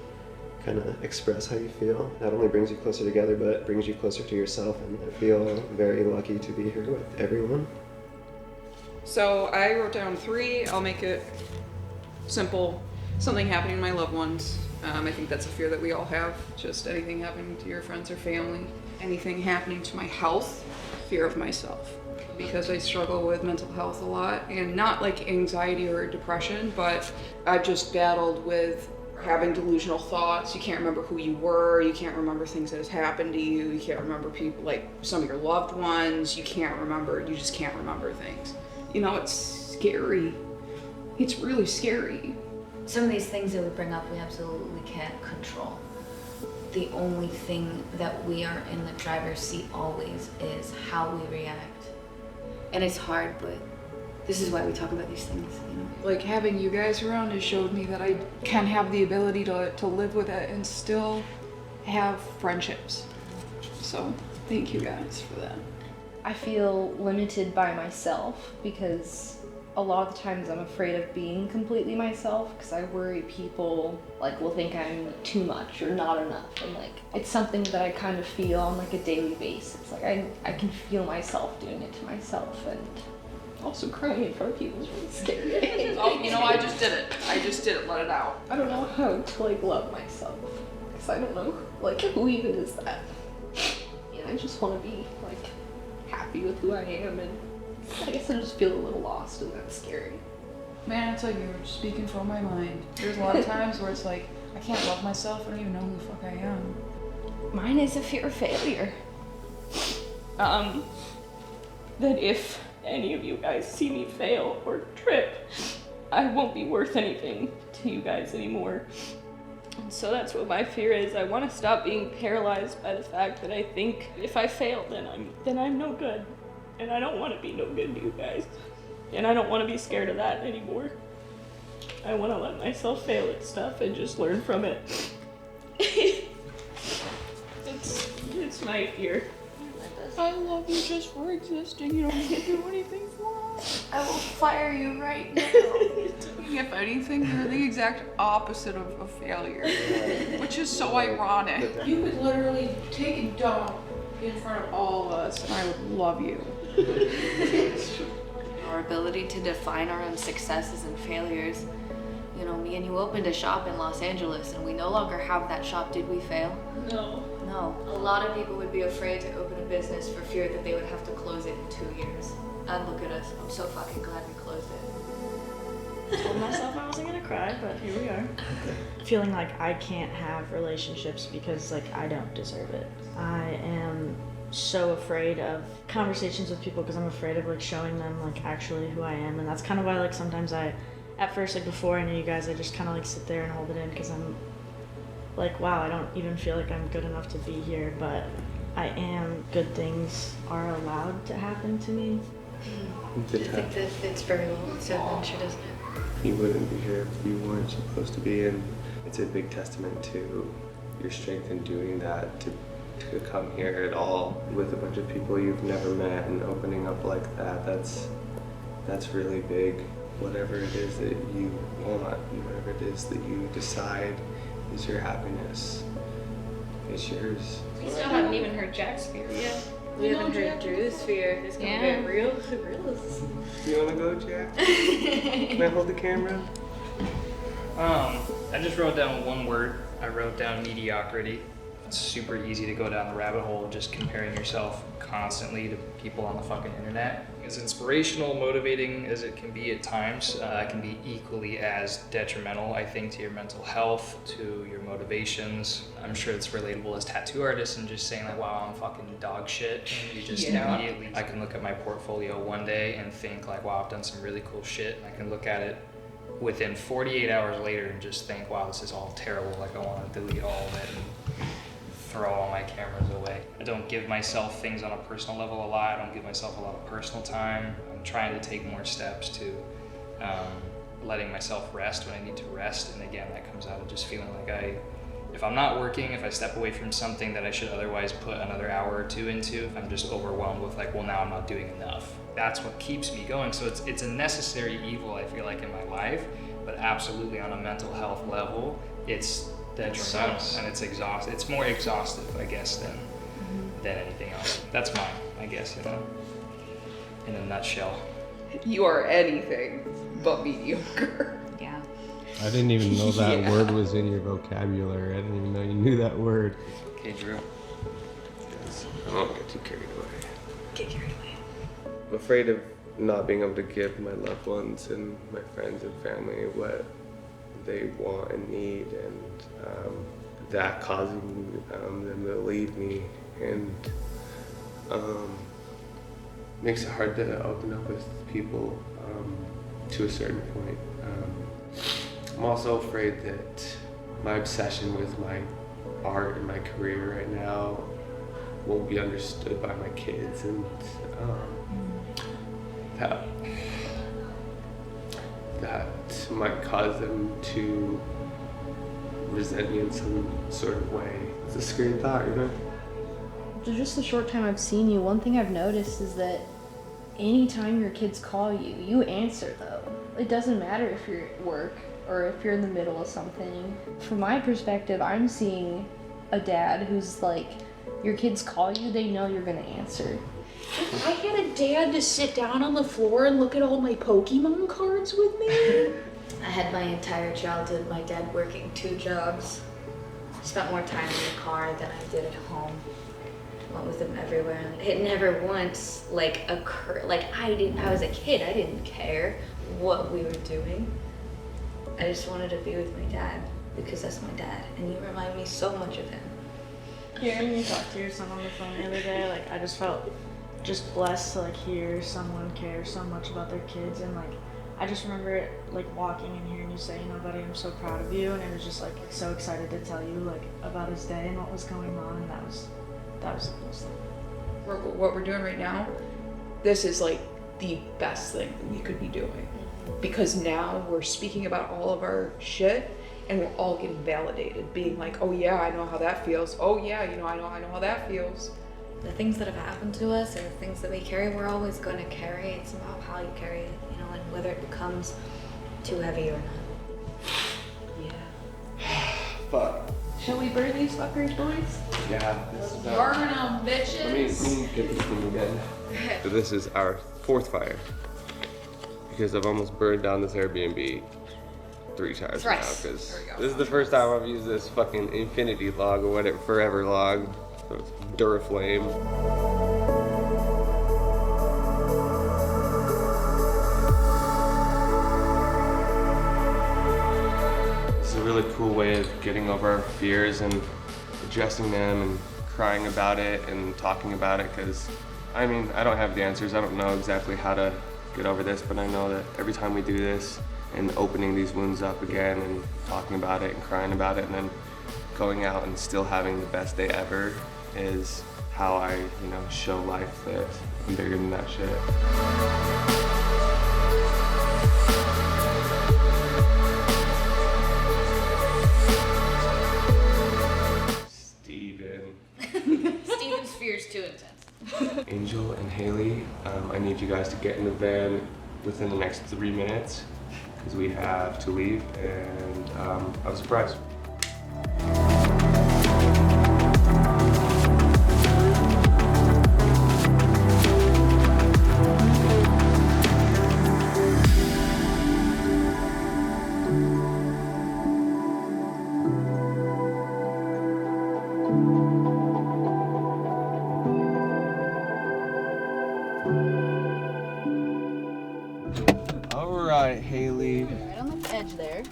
kind of express how you feel. Not only brings you closer together, but brings you closer to yourself, and I feel very lucky to be here with everyone. So I wrote down 3. I'll make it simple. Something happening to my loved ones. I think that's a fear that we all have. Just anything happening to your friends or family. Anything happening to my health. Fear of myself. Because I struggle with mental health a lot, and not like anxiety or depression, but I've just battled with having delusional thoughts. You can't remember who you were, you can't remember things that has happened to you, you can't remember people, like some of your loved ones, you just can't remember things. It's scary. It's really scary. Some of these things that we bring up, we absolutely can't control. The only thing that we are in the driver's seat always is how we react. And it's hard, but this is why we talk about these things, Like having you guys around has showed me that I can have the ability to live with it and still have friendships. So thank you guys for that. I feel limited by myself because a lot of the times I'm afraid of being completely myself because I worry people will think I'm too much or not enough, and it's something that I kind of feel on a daily basis. I can feel myself doing it to myself, and also crying in front of people is really scary. Oh, I just did it, let it out. I don't know how to love myself because I don't know who even is that. I just want to be happy with who I am, and I guess I just feel a little lost, and that's scary. Man, it's like you were speaking from my mind. There's a lot of times where it's like, I can't love myself, I don't even know who the fuck I am. Mine is a fear of failure. That if any of you guys see me fail or trip, I won't be worth anything to you guys anymore. And so that's what my fear is. I want to stop being paralyzed by the fact that I think if I fail, then I'm no good. And I don't want to be no good to you guys. And I don't want to be scared of that anymore. I want to let myself fail at stuff and just learn from it. It's my fear. I love you just for existing. You don't need to do anything for us. I will fire you right now. If anything, you're the exact opposite of a failure, which is so ironic. You could literally take a dump in front of all of us, and I would love you. Our ability to define our own successes and failures. Me and you opened a shop in Los Angeles, and we no longer have that shop. Did we fail? No. No. A lot of people would be afraid to open a business for fear that they would have to close it in 2 years. And look at us. I'm so fucking glad we closed it. I told myself I wasn't gonna cry, but here we are. Feeling like I can't have relationships because I don't deserve it. I am so afraid of conversations with people because I'm afraid of showing them actually who I am, and that's kind of why sometimes at first before I knew you guys, I just kind of sit there and hold it in because I'm wow, I don't even feel like I'm good enough to be here, but I am. Good things are allowed to happen to me. I think that fits very well with TATventure, doesn't it? You wouldn't be here if you weren't supposed to be, and it's a big testament to your strength in doing that, to to come here at all with a bunch of people you've never met and opening up like that, that's really big. Whatever it is that you want, whatever it is that you decide is your happiness, it's yours. We still haven't even heard Jack's fear yet. We haven't heard Drew's fear. It's gonna get real. Do you wanna go, Jack? Can I hold the camera? I just wrote down one word. I wrote down mediocrity. It's super easy to go down the rabbit hole of just comparing yourself constantly to people on the fucking internet. As inspirational, motivating as it can be at times, it can be equally as detrimental, I think, to your mental health, to your motivations. I'm sure it's relatable as tattoo artists and just saying like, wow, I'm fucking dog shit. And you just immediately, I can look at my portfolio one day and think like, wow, I've done some really cool shit. And I can look at it within 48 hours later and just think, wow, this is all terrible. Like I want to delete all of it and throw all my cameras away. I don't give myself things on a personal level a lot. I don't give myself a lot of personal time. I'm trying to take more steps to letting myself rest when I need to rest. And again, that comes out of just feeling like if I'm not working, if I step away from something that I should otherwise put another hour or two into, if I'm just overwhelmed with like, well, now I'm not doing enough. That's what keeps me going. So it's a necessary evil, I feel like, in my life, but absolutely on a mental health level, it's detrimental and it's exhausting. It's more exhaustive, I guess, than anything else. That's mine, I guess, in a nutshell. You are anything but mediocre. Yeah. I didn't even know that word was in your vocabulary. I didn't even know you knew that word. Okay, Jroo. I don't get too carried away. Get carried away. I'm afraid of not being able to give my loved ones and my friends and family what they want and need, and that causing them to leave me, and makes it hard to open up with people to a certain point. I'm also afraid that my obsession with my art and my career right now won't be understood by my kids, and that might cause them to resent me in some sort of way. It's a scary thought, Just the short time I've seen you, one thing I've noticed is that anytime your kids call you, you answer though. It doesn't matter if you're at work or if you're in the middle of something. From my perspective, I'm seeing a dad who's like, your kids call you, they know you're gonna answer. If I had a dad to sit down on the floor and look at all my Pokemon cards with me. I had my entire childhood, my dad working 2 jobs. Spent more time in the car than I did at home. Went with him everywhere. It never once occurred. I was a kid, I didn't care what we were doing. I just wanted to be with my dad because that's my dad, and you remind me so much of him. Hearing you talk to your son on the phone the other day, I just felt just blessed to hear someone care so much about their kids, and I just remember walking and hearing you say, buddy, I'm so proud of you, and I was just so excited to tell you about his day and what was going on, and that was the coolest thing. What we're doing right now, this is the best thing that we could be doing, because now we're speaking about all of our shit and we're all getting validated, being like, oh yeah, I know how that feels. Oh yeah, I know how that feels. The things that have happened to us or the things that we carry, we're always going to carry. It's about how you carry it, and whether it becomes too heavy or not. Yeah. Fuck. Shall we burn these fuckers, boys? Yeah. Burn them, bitches. Let me get this thing again. So this is our 4th fire, because I've almost burned down this Airbnb 3 times now, because this is the first time I've used this fucking infinity log or whatever, forever log. So it's Duraflame. It's a really cool way of getting over our fears and addressing them and crying about it and talking about it, because I don't have the answers. I don't know exactly how to get over this, but I know that every time we do this and opening these wounds up again and talking about it and crying about it and then going out and still having the best day ever is how I, show life that I'm bigger than that shit. Steven. Steven's fear's too intense. Angel and Haley, I need you guys to get in the van within the next 3 minutes because we have to leave, and I was surprised. Alright, Haley. Right on the edge there.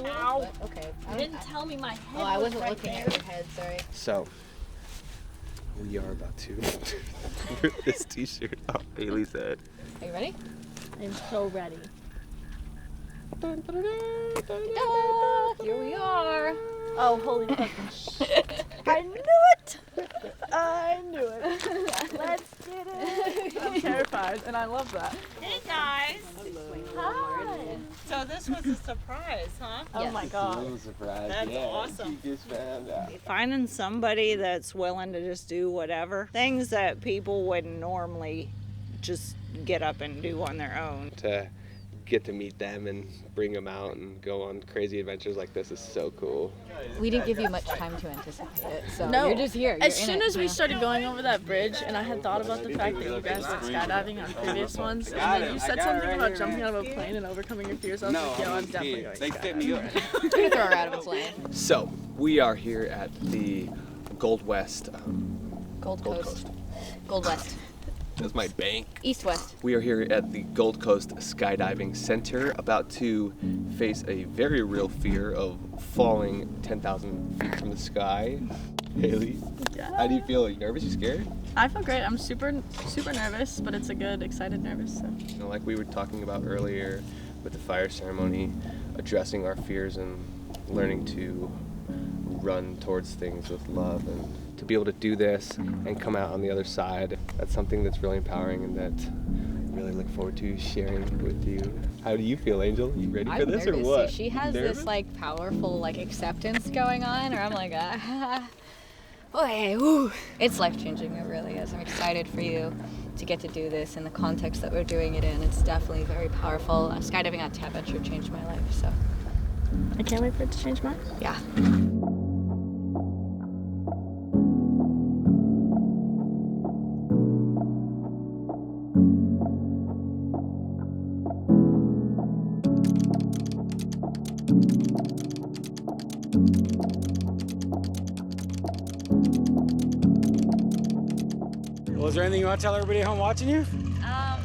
Ow. Okay. You didn't tell me my head. Oh, I was wasn't right looking there. at your head, sorry. So, we are about to rip this t-shirt off Haley's head. Are you ready? I'm so ready. Ta-da! Here we are. Oh, holy fucking shit. I knew it! I knew it. Let's get it. I'm terrified, and I love that. Hey guys. Hi. So this was a surprise, huh? Oh my god. Surprise. That's awesome. You just found out. Finding somebody that's willing to just do whatever. Things that people wouldn't normally just get up and do on their own. To get to meet them and bring them out and go on crazy adventures like this is so cool. We didn't give you much time to anticipate it, so No, you're just here. As You're in soon it, as we you know? started going over that bridge, and I had thought about the fact that you guys did skydiving on previous ones, and then you said something about jumping out of a plane and overcoming your fears. I was like, yo, I'm definitely going skydiving. You're gonna throw her out of a plane. So, we are here at the Gold West. Gold Coast. Gold West. That's my bank. East-West. We are here at the Gold Coast Skydiving Center, about to face a very real fear of falling 10,000 feet from the sky. Haley, how do you feel? Are you nervous? You scared? I feel great. I'm super nervous, but it's a good, excited nervous. So. You know, like we were talking about earlier with the fire ceremony, addressing our fears and learning to run towards things with love, and to be able to do this and come out on the other side, that's something that's really empowering and that I really look forward to sharing with you. How do you feel, Angel? You ready for this or what? She has this like powerful like acceptance going on, or I'm like, boy, woo. It's life-changing, it really is. I'm excited for you to get to do this in the context that we're doing it in. It's definitely very powerful. Skydiving at Tatventure changed my life, so. I can't wait for it to change mine. Yeah. Well, is there anything you want to tell everybody at home watching you? I'm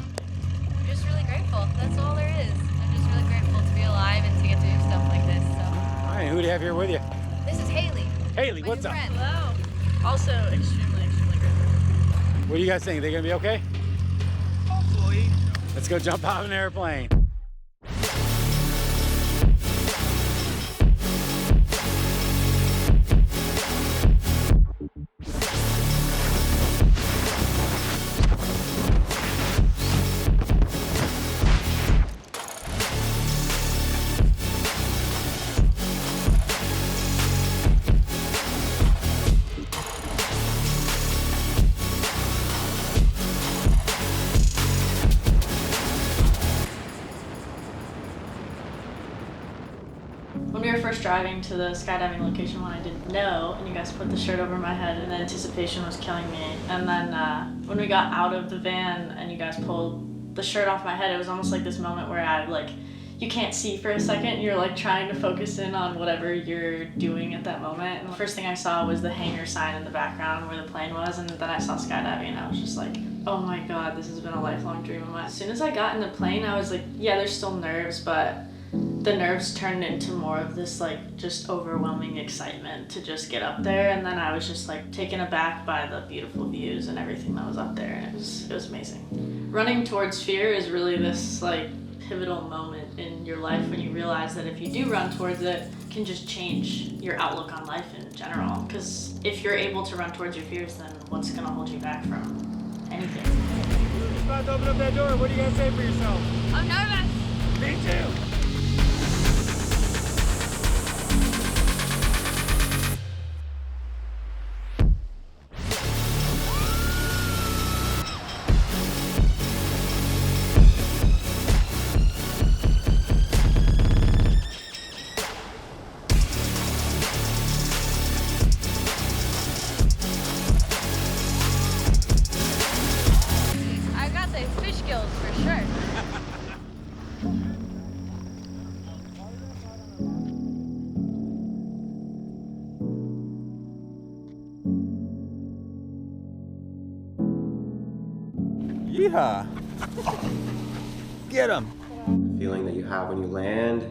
just really grateful. That's all there is. I'm just really grateful to be alive and to get to do stuff like this. So. All right, who do you have here with you? This is Haley. Haley, my what's new up? friend. Hello. Also, extremely grateful. What do you guys think? They gonna be okay? Hopefully. Let's go jump out of an airplane. When we were first driving to the skydiving location when I didn't know, and you guys put the shirt over my head, and the anticipation was killing me. And then when we got out of the van and you guys pulled the shirt off my head, it was almost like this moment where I you can't see for a second. You're like trying to focus in on whatever you're doing at that moment. And the first thing I saw was the hangar sign in the background where the plane was, and then I saw skydiving, and I was just like, oh my god, this has been a lifelong dream of mine. As soon as I got in the plane, I was like, yeah, there's still nerves, but the nerves turned into more of this like just overwhelming excitement to just get up there, and then I was just like taken aback by the beautiful views and everything that was up there, and it was amazing. Running towards fear is really this like pivotal moment in your life when you realize that if you do run towards it, it can just change your outlook on life in general. Because if you're able to run towards your fears, then what's gonna hold you back from anything? Just about to open up that door. What do you guys say for yourself? I'm nervous. Me too. Yeehaw. Get him. The feeling that you have when you land,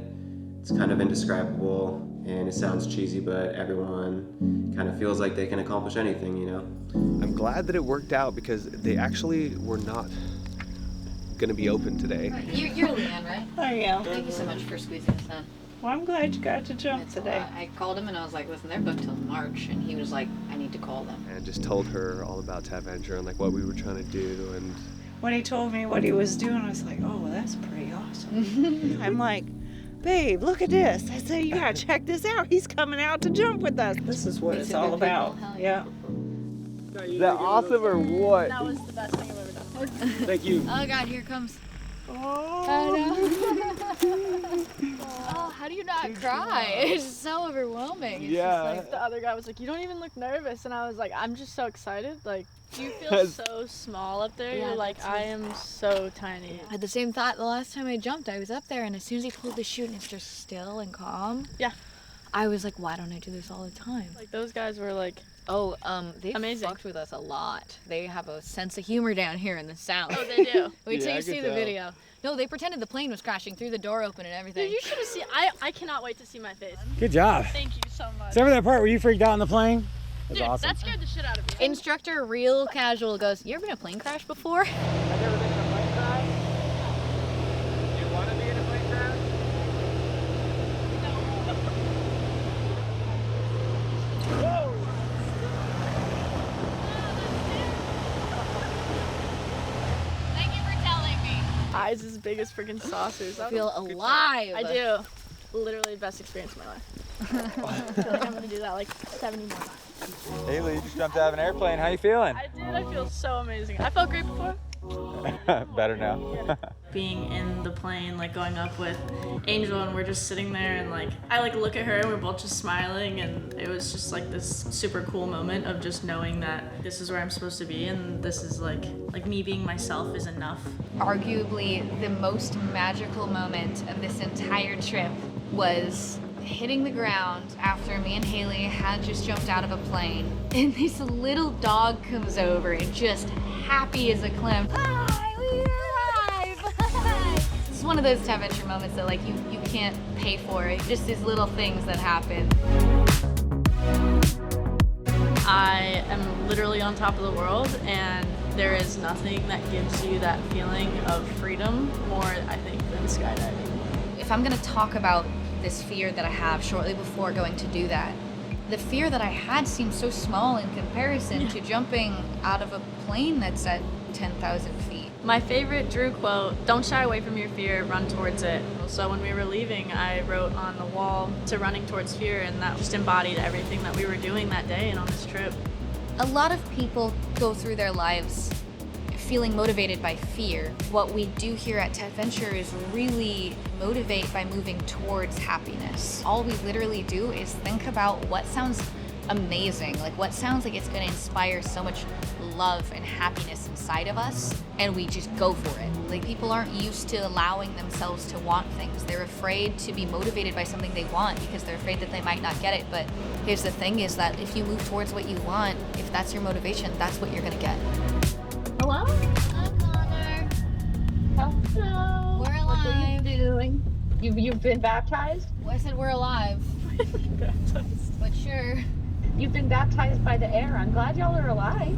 it's kind of indescribable, and it sounds cheesy, but everyone kind of feels like they can accomplish anything, you know? I'm glad that it worked out because they actually were not gonna be open today. You're Leanne, right? I am. Thank you so much for squeezing us in. Well, I'm glad you got to jump today. I called him and I was like, listen, they're booked till March. And he was like, I need to call them. And just told her all about TATVenture and like what we were trying to do. And When he told me what he was doing, I was like, oh, well, that's pretty awesome. I'm like, babe, look at this. I said, you gotta check this out. He's coming out to jump with us. This is what it's all about. Yeah. Is that awesome or what? That was the best thing I've ever done. Thank you. Oh God, here it comes. Oh, how do you not cry? It's so overwhelming. It's Just like the other guy was like, you don't even look nervous, and I was like, I'm just so excited. Like, you feel so small up there. Yeah, You're like, I am so tiny. I had the same thought the last time I jumped. I was up there, and as soon as he pulled the chute and it's just still and calm. Yeah. I was like, why don't I do this all the time? Like, those guys were like, they fucked with us a lot. They have a sense of humor down here in the South. Oh, they do. Wait till you see the video. No, they pretended the plane was crashing, threw the door open and everything. Dude, you should have seen. I cannot wait to see my face. Good job. Thank you so much. So remember that part where you freaked out on the plane? That's Dude, awesome. that scared the shit out of me. Instructor, real casual, goes, you ever been in a plane crash before? I've never been in a plane crash. You want to be in a plane crash? Whoa! Thank you for telling me. Eyes as big as freaking saucers. I feel alive. I do. Literally the best experience of my life. I feel like I'm gonna do that like 70 more times. Haley, you just jumped out of an airplane. How you feeling? I did. I feel so amazing. I felt great before. Better now. Being in the plane, like going up with Angel, and we're just sitting there, and like I like look at her, and we're both just smiling, and it was just like this super cool moment of just knowing that this is where I'm supposed to be, and this is like me being myself is enough. Arguably the most magical moment of this entire trip was hitting the ground after me and Haley had just jumped out of a plane, and this little dog comes over and just happy as a clam. Hi, we arrived! This is one of those TATventure moments that like you can't pay for. It's just these little things that happen. I am literally on top of the world, and there is nothing that gives you that feeling of freedom more, I think, than skydiving. If I'm gonna talk about this fear that I have shortly before going to do that, the fear that I had seemed so small in comparison to jumping out of a plane that's at 10,000 feet. My favorite Jroo quote, don't shy away from your fear, run towards it. So when we were leaving, I wrote on the wall to running towards fear, and that just embodied everything that we were doing that day and on this trip. A lot of people go through their lives feeling motivated by fear. What we do here at TATventure is really motivate by moving towards happiness. All we literally do is think about what sounds amazing, like what sounds like it's gonna inspire so much love and happiness inside of us, and we just go for it. Like, people aren't used to allowing themselves to want things. They're afraid to be motivated by something they want because they're afraid that they might not get it. But here's the thing is that if you move towards what you want, if that's your motivation, that's what you're gonna get. Hello? Hi, Connor. Hello. We're alive. What are you doing? You've been baptized? Well, I said we're alive. Baptized. But sure. You've been baptized by the air. I'm glad y'all are alive.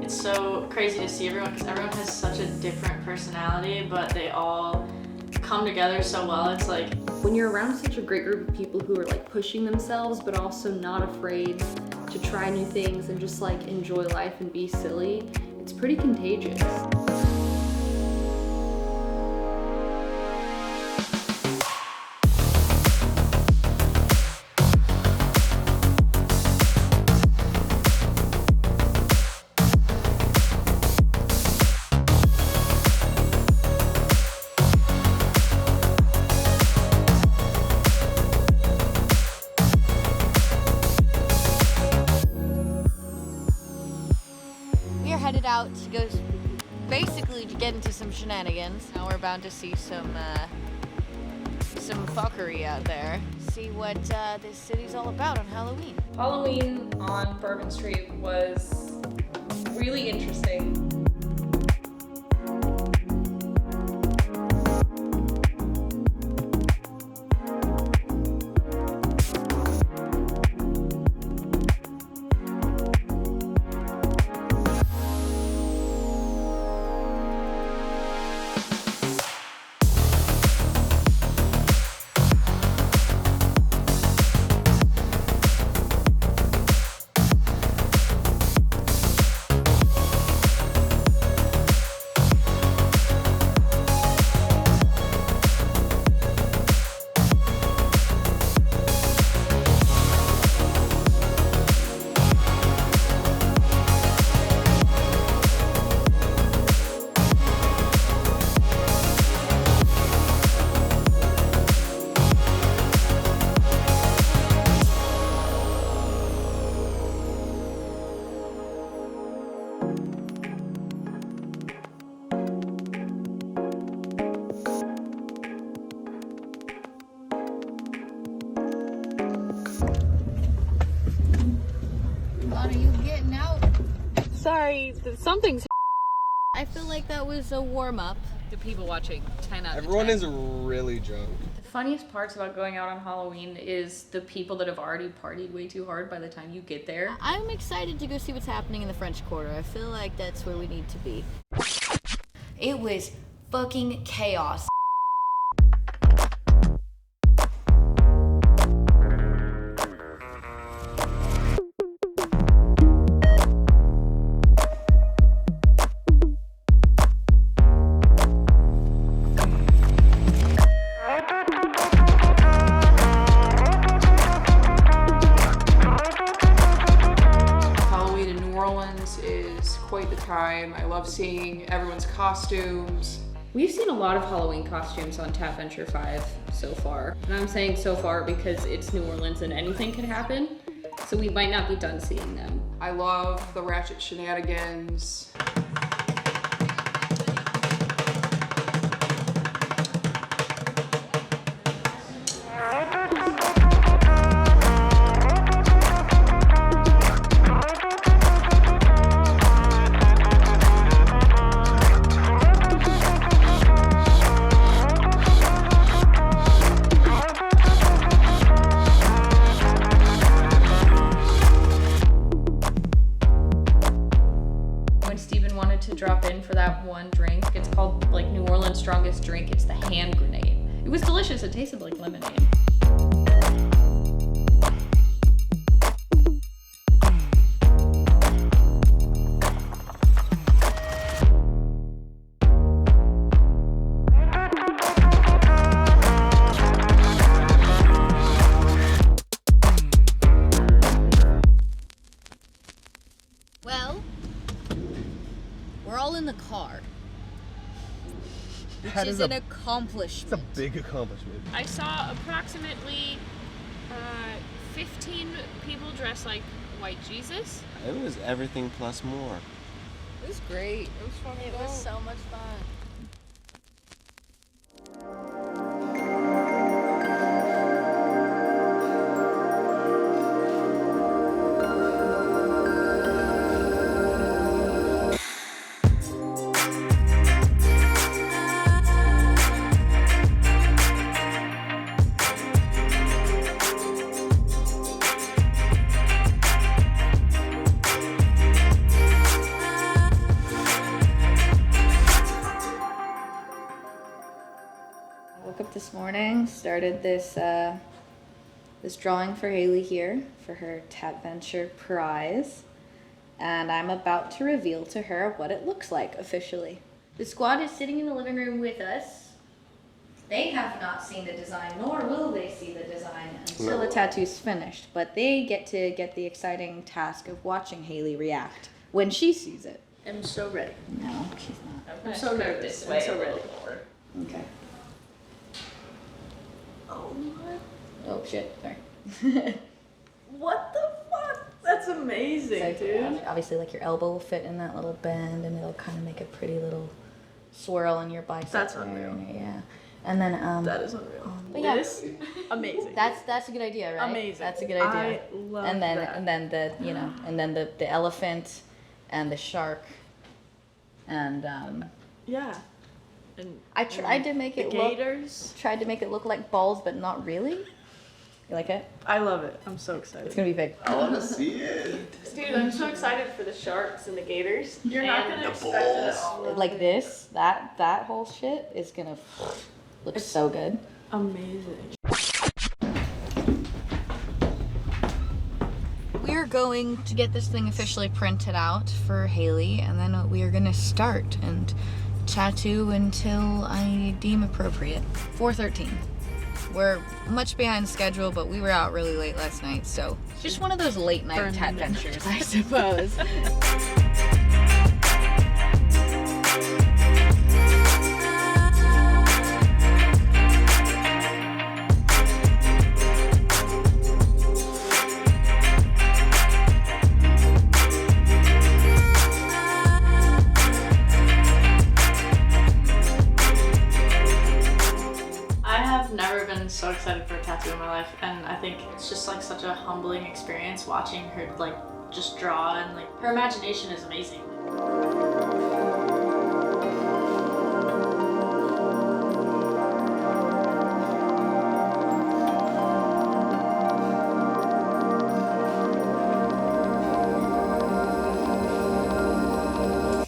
It's so crazy to see everyone because everyone has such a different personality, but they all come together so well. It's like when you're around such a great group of people who are like pushing themselves but also not afraid to try new things and just like enjoy life and be silly, it's pretty contagious. headed out to go basically to get into some shenanigans. Now we're about to see some fuckery out there. See what this city's all about on Halloween. Halloween on Bourbon Street was really interesting. Are you getting out? Sorry, something's. I feel like that was a warm-up. The people watching, 10 out of 10. Everyone is really drunk. The funniest parts about going out on Halloween is the people that have already partied way too hard by the time you get there. I'm excited to go see what's happening in the French Quarter. I feel like that's where we need to be. It was fucking chaos. Time. I love seeing everyone's costumes. We've seen a lot of Halloween costumes on TATVenture 5 so far. And I'm saying so far because it's New Orleans and anything can happen. So we might not be done seeing them. I love the ratchet shenanigans. Drop in for that one drink. It's called like New Orleans' strongest drink. It's the hand grenade. It was delicious. It tasted like lemonade. Well, we're all in the car. Which is an accomplishment. It's a big accomplishment. I saw approximately 15 people dressed like White Jesus. It was everything plus more. It was great. It was fun. It was so much fun. This morning, started this this drawing for Hayley here for her TATventure prize, and I'm about to reveal to her what it looks like officially. The squad is sitting in the living room with us. They have not seen the design, nor will they see the design until the tattoo's finished, but they get to get the exciting task of watching Hayley react when she sees it. I'm so ready. No, she's not. I'm so nervous. I'm so ready. Okay. Oh my. Oh shit, sorry. What the fuck? That's amazing. amazing, dude. Obviously, like your elbow will fit in that little bend, and it'll kind of make a pretty little swirl in your bicep. That's unreal. Yeah. And then that is unreal. But yeah, This amazing. That's a good idea, right? Amazing. That's a good idea. I love and then that. and then the and then the elephant and the shark and yeah. And I tried to make it look gators. Tried to make it look like balls, but not really. You like it? I love it. I'm so excited. It's gonna be big. I want to see it. Dude, I'm so excited for the sharks and the gators. You're not gonna the expect it at balls. all. Like this, that whole shit is gonna look so good. Amazing. We're going to get this thing officially printed out for Hayley, and then we are gonna start and tattoo until I deem appropriate. 4:13. We're much behind schedule, but we were out really late last night, so it's just one of those late night Tatventures, I suppose. So excited for a tattoo in my life, and I think it's just like such a humbling experience watching her like just draw, and like her imagination is amazing.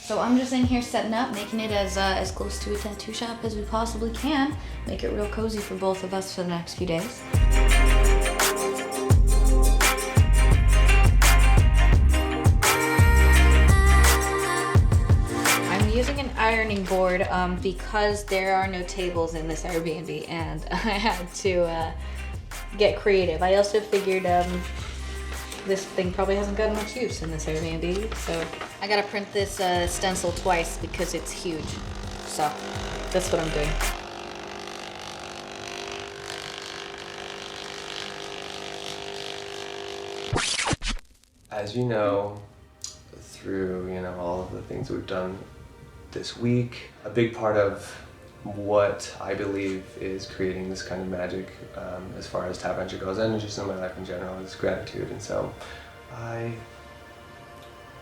So I'm just in here setting up, making it as close to a tattoo shop as we possibly can. Make it real cozy for both of us for the next few days. I'm using an ironing board because there are no tables in this Airbnb, and I had to get creative. I also figured this thing probably hasn't gotten much use in this Airbnb, so I gotta print this stencil twice because it's huge. So that's what I'm doing. As you know, through all of the things we've done this week, a big part of what I believe is creating this kind of magic as far as Tatventure goes, and just in my life in general, is gratitude. And so I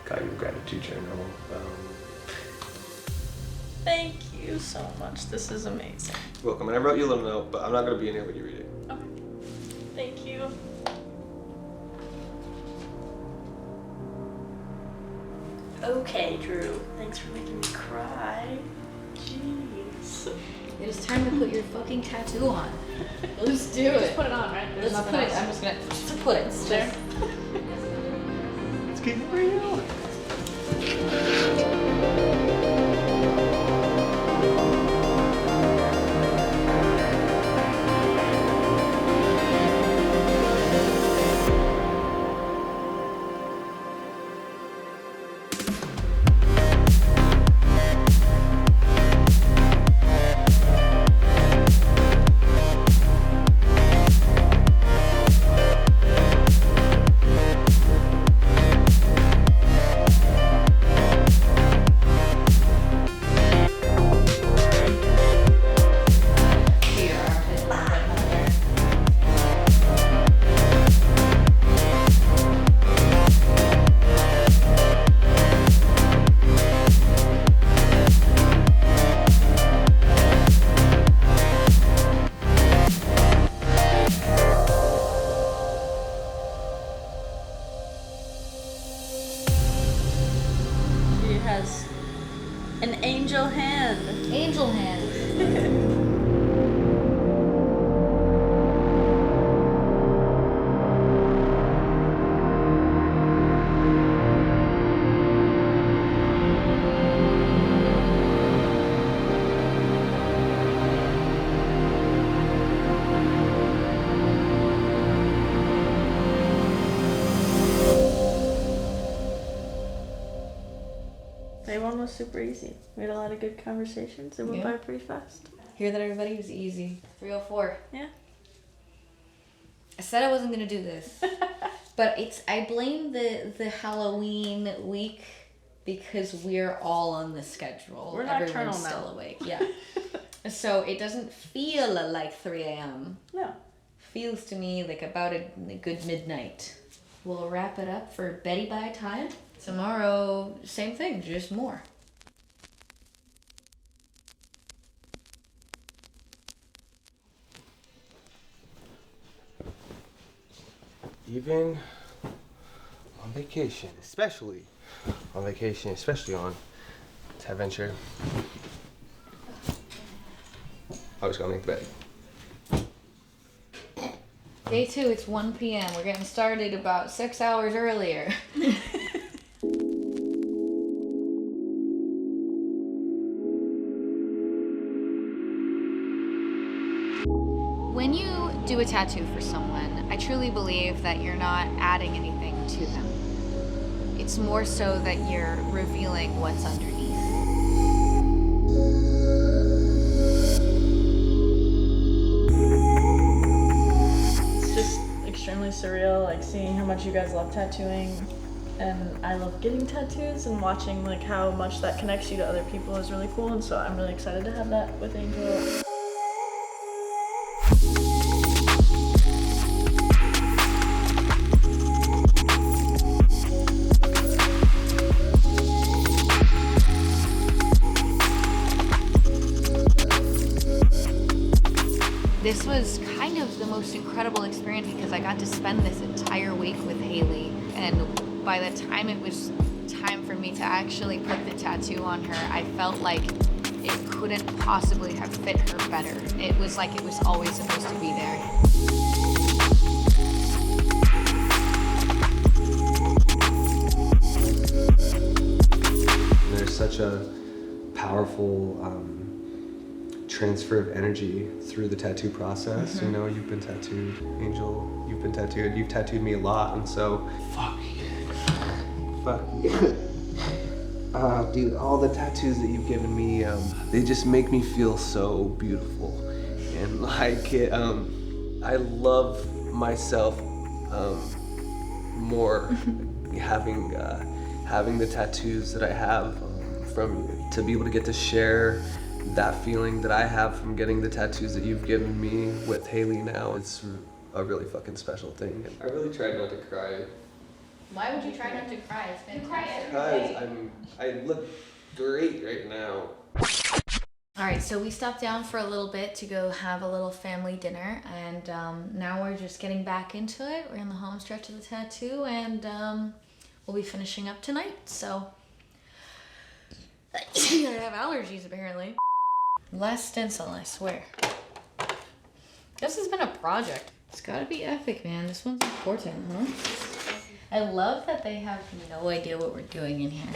got you a gratitude journal. Thank you so much. This is amazing. You're welcome. And I wrote you a little note, but I'm not going to be in here when you read it. Okay. Thank you. Okay, Jroo. Thanks for making me cry. Jeez. It is time to put your fucking tattoo on. Let's do it. Just put it on, right? Let's put it. I'm just gonna put it there. It's getting real. Has an angel hand. Angel hand. Day one was super easy. We had a lot of good conversations. It went by pretty fast. Hear that, everybody? It was easy. 3:04. Yeah. I said I wasn't gonna do this. But I blame the Halloween week because we're all on the schedule. We're nocturnal Everyone's now. still awake. Yeah. So it doesn't feel like 3 a.m. No. Feels to me like about a good midnight. We'll wrap it up for Betty Bye time. Tomorrow, same thing, just more. Even on vacation, especially on Tatventure, I was gonna make the bed. Day 2, it's 1 p.m. We're getting started about 6 hours earlier. When you do a tattoo for someone, I truly believe that you're not adding anything to them. It's more so that you're revealing what's underneath. It's just extremely surreal, like seeing how much you guys love tattooing, and I love getting tattoos, and watching like how much that connects you to other people is really cool. And so I'm really excited to have that with Angel. This was kind of the most incredible experience because I got to spend this entire week with Hayley, and by the time it was time for me to actually put the tattoo on her, I felt like it couldn't possibly have fit her better. It was like it was always supposed to be there. There's such a powerful transfer of energy through the tattoo process. Mm-hmm. You know, you've been tattooed, Angel, you've been tattooed, you've tattooed me a lot, and so fuck dude, all the tattoos that you've given me, they just make me feel so beautiful, and like it, I love myself more having the tattoos that I have from you, to be able to get to share that feeling that I have from getting the tattoos that you've given me with Hayley now. It's a really fucking special thing. I really tried not to cry. Why would you try not to cry? It's been Because I look great right now. All right, so we stopped down for a little bit to go have a little family dinner, and now we're just getting back into it. We're in the home stretch of the tattoo, and we'll be finishing up tonight, so. I have allergies, apparently. Last stencil, I swear. This has been a project. It's gotta be epic, man. This one's important, huh? I love that they have no idea what we're doing in here.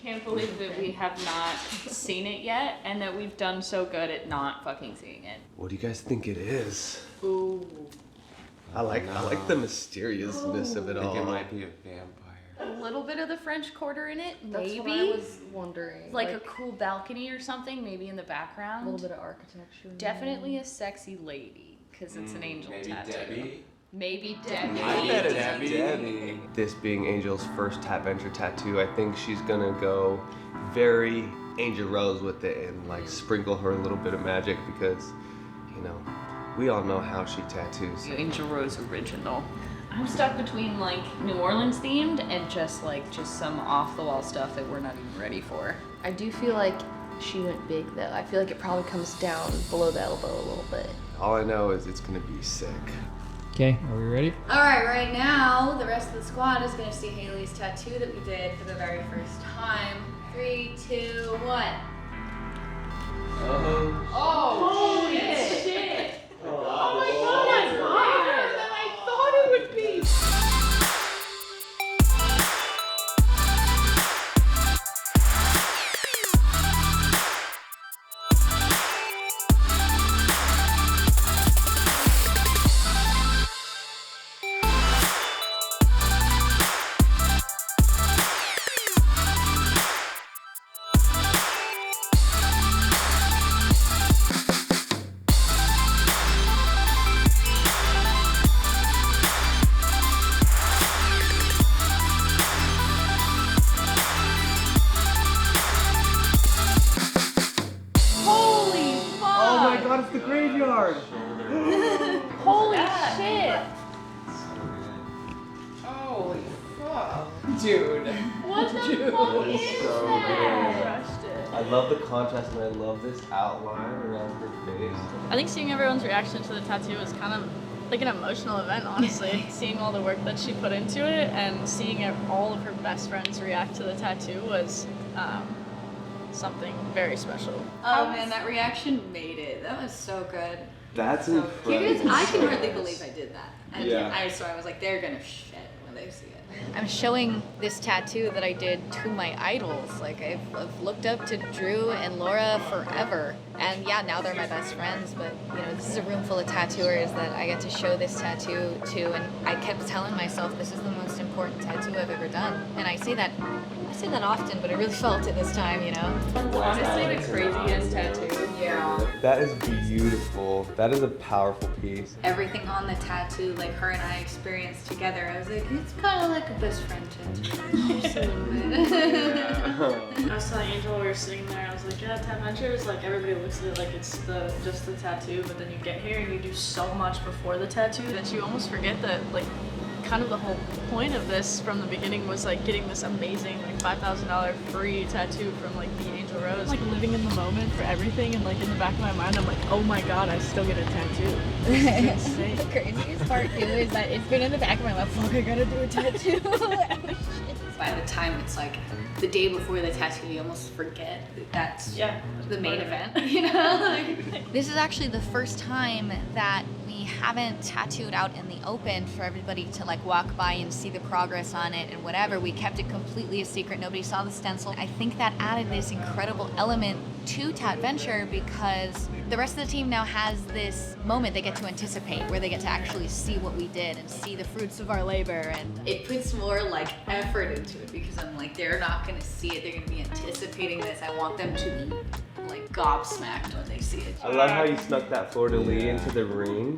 Can't believe that we have not seen it yet, and that we've done so good at not fucking seeing it. What do you guys think it is? Ooh. I like the mysteriousness of it I all. think it might be a vampire. A little bit of the French Quarter in it, That's maybe. what I was wondering. Like a cool balcony or something, maybe in the background. A little bit of architecture. Definitely a sexy lady, because it's an angel Maybe tattoo. Debbie? Maybe Debbie. I bet it's Debbie. This being Angel's first TATventure tattoo, I think she's gonna go very Angel Rose with it and like sprinkle her a little bit of magic because, you know, we all know how she tattoos. The Angel Rose original. I'm stuck between like New Orleans themed and just some off the wall stuff that we're not even ready for. I do feel like she went big though. I feel like it probably comes down below the elbow a little bit. All I know is it's gonna be sick. Okay, are we ready? All right, right now, the rest of the squad is gonna see Hayley's tattoo that we did for the very first time. 3, 2, 1. Oh, shit. Oh my god, that's harder than I thought it would be. It's the graveyard! Holy shit! Holy fuck. Dude. What the Dude, fuck it's is so that? good. I love the contrast and I love this outline around her face. I think seeing everyone's reaction to the tattoo was kind of like an emotional event, honestly. Seeing all the work that she put into it and seeing all of her best friends react to the tattoo was something very special. Oh man, that reaction made it. That was so good. That's You incredible. guys, I can hardly believe I did that. And Yeah. so I was like, they're gonna shit when they see it. I'm showing this tattoo that I did to my idols. Like I've looked up to Jroo and Laura forever. And yeah, now they're my best friends, but you know, this is a room full of tattooers that I get to show this tattoo to, and I kept telling myself this is the most important tattoo I've ever done. And I say that often, but I really felt it this time, you know? Honestly, the craziest tattoo. Yeah. That is beautiful. That is a powerful piece. Everything on the tattoo, like her and I experienced together, I was like, it's kind of like a best friend tattoo. Just a little bit. I was telling Angel while we were sitting there, I was like, yeah, TATventure is like everybody looks at it like it's just the tattoo, but then you get here and you do so much before the tattoo that you almost forget that like kind of the whole point of this from the beginning was like getting this amazing like $5,000 free tattoo from like the Angel Rose. Like living in the moment for everything, and like in the back of my mind I'm like, oh my god, I still get a tattoo. This is insane. The craziest part too is that it's been in the back of my mind, fuck, I gotta do a tattoo. By the time it's like the day before the tattoo, you almost forget that that's the main event, you know? This is actually the first time that we haven't tattooed out in the open for everybody to like walk by and see the progress on it and whatever. We kept it completely a secret. Nobody saw the stencil. I think that added this incredible element to TATventure because the rest of the team now has this moment they get to anticipate where they get to actually see what we did and see the fruits of our labor, and it puts more like effort into it because I'm like, they're not gonna see it, they're gonna be anticipating this. I want them to be like gobsmacked when they see it. I love how you snuck that fleur-de-lis into the ring.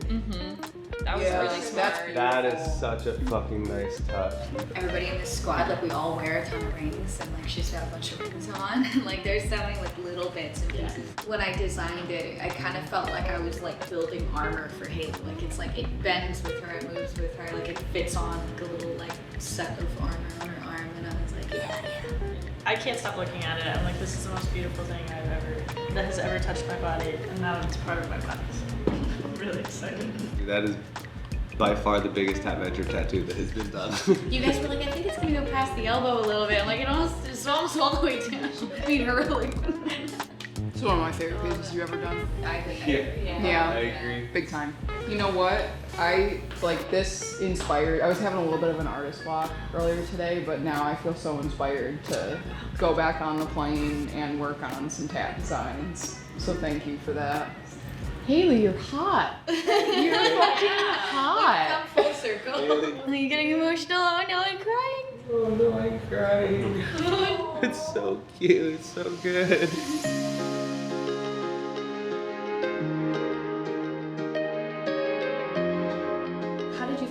That was really smart. That is such a fucking nice touch. Everybody in this squad, like we all wear a ton of rings, and like she's got a bunch of rings on, and like there's so many like little bits and pieces. When I designed it, I kind of felt like I was like building armor for Hayley. Like it's like it bends with her, it moves with her, like it fits on like a little like set of armor on her arm, and I was like, yeah. I can't stop looking at it. I'm like, this is the most beautiful thing that has ever touched my body, and now it's part of my body. So I'm really excited. That is by far the biggest TATventure tattoo that has been done. You guys were like, I think it's gonna go past the elbow a little bit. I'm like, it's almost all the way down. I mean, really. It's one of my favorite pieces you've ever done. I think Yeah, I agree. Big time. You know what? I like this inspired. I was having a little bit of an artist block earlier today, but now I feel so inspired to go back on the plane and work on some tat designs. So thank you for that. Hayley, you're hot. You're fucking hot. Come full circle. Are you getting emotional? Oh no, I'm crying. Oh no, I'm crying. It's so cute, it's so good. How did you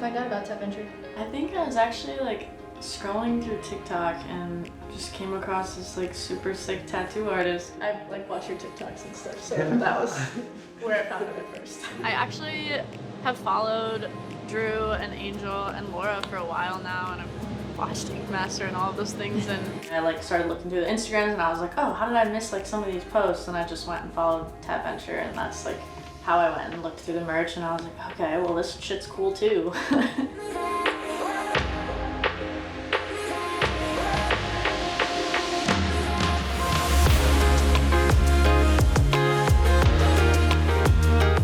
TATventure? I think I was actually like scrolling through TikTok and just came across this like super sick tattoo artist. I like watch your TikToks and stuff, so that was where I found it at first. I actually have followed Jroo and Angel and Laura for a while now, and I've watched Ink Master and all of those things, and I like started looking through the Instagrams and I was like, oh, how did I miss like some of these posts? And I just went and followed TATventure, and that's like how I went and looked through the merch, and I was like, okay, well this shit's cool too.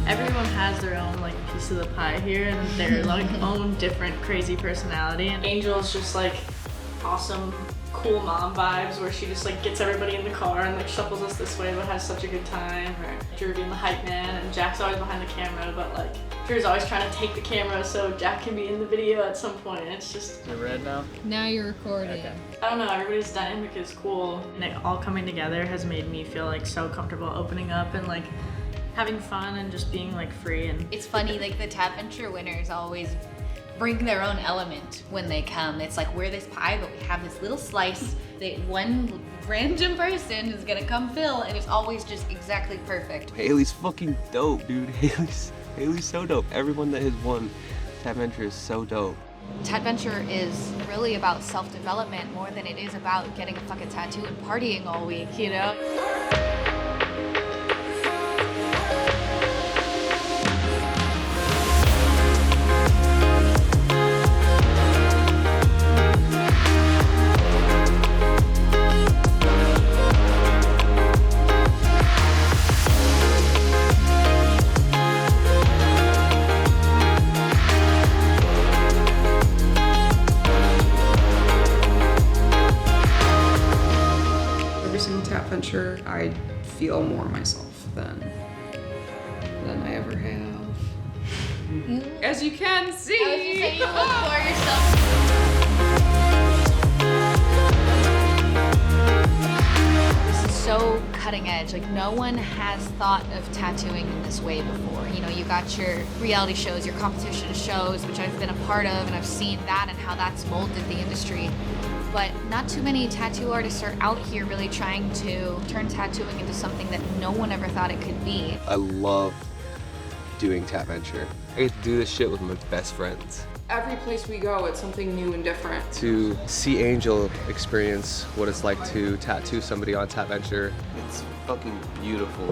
Everyone has their own like piece of the pie here and their like own different crazy personality. And Angel's just like awesome, cool mom vibes where she just like gets everybody in the car and like shuffles us this way but has such a good time. Or Jroo being the hype man, and Jack's always behind the camera, but like Drew's always trying to take the camera so Jack can be in the video at some point. It's just... You're red now? Now you're recording. Okay. I don't know, everybody's dynamic is cool. And it all coming together has made me feel like so comfortable opening up and like having fun and just being like free. And it's funny, like the TATventure winners always bring their own element when they come. It's like we're this pie, but we have this little slice that one random person is gonna come fill, and it's always just exactly perfect. Hayley's fucking dope, dude. Hayley's so dope. Everyone that has won TATventure is so dope. TATventure is really about self-development more than it is about getting a fucking tattoo and partying all week, you know? TATventure, I feel more myself than I ever have. As you can see. I was just saying, you look for yourself. This is so cutting edge. Like no one has thought of tattooing in this way before. You know, you got your reality shows, your competition shows, which I've been a part of, and I've seen that and how that's molded the industry. But not too many tattoo artists are out here really trying to turn tattooing into something that no one ever thought it could be. I love doing TATventure. I get to do this shit with my best friends. Every place we go, it's something new and different. To see Angel experience what it's like to tattoo somebody on TATventure, it's fucking beautiful.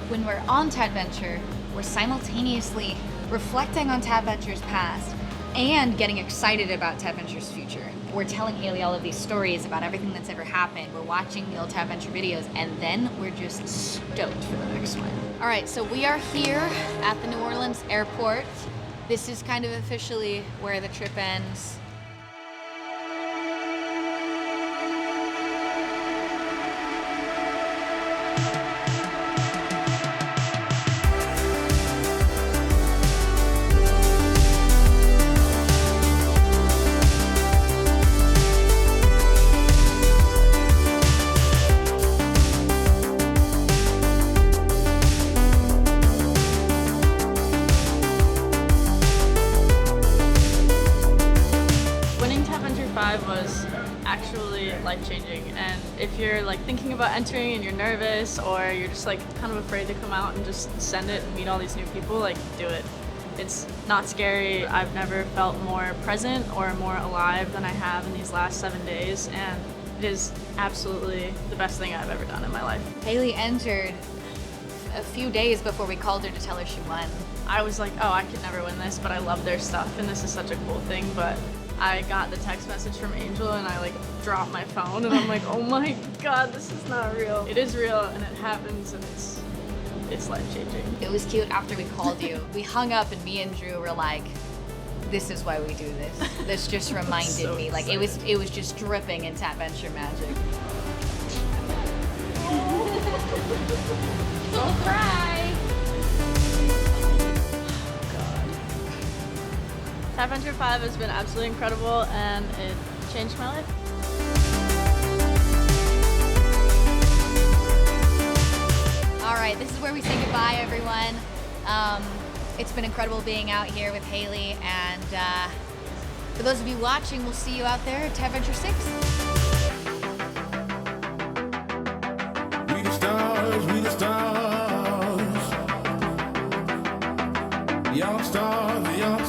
When we're on TATventure, we're simultaneously reflecting on TATventure's past and getting excited about TATventure's future. We're telling Hayley all of these stories about everything that's ever happened. We're watching the old TATventure videos, and then we're just stoked for the next one. All right, so we are here at the New Orleans airport. This is kind of officially where the trip ends. Was actually life-changing, and if you're like thinking about entering and you're nervous or you're just like kind of afraid to come out and just send it and meet all these new people, like do it. It's not scary. I've never felt more present or more alive than I have in these last 7 days, and it is absolutely the best thing I've ever done in my life. Hayley entered a few days before we called her to tell her she won. I was like, oh, I could never win this, but I love their stuff and this is such a cool thing. But I got the text message from Angel and I like dropped my phone and I'm like, oh my God, this is not real. It is real and it happens and it's life-changing. It was cute after we called you. We hung up and me and Jroo were like, this is why we do this. This just reminded so me. Like it was just dripping in TATventure magic. Don't cry. TATventure 5 has been absolutely incredible and it changed my life. All right, this is where we say goodbye, everyone. It's been incredible being out here with Hayley, and For those of you watching, we'll see you out there at TATventure 6. We the stars, we the stars. Young stars, the young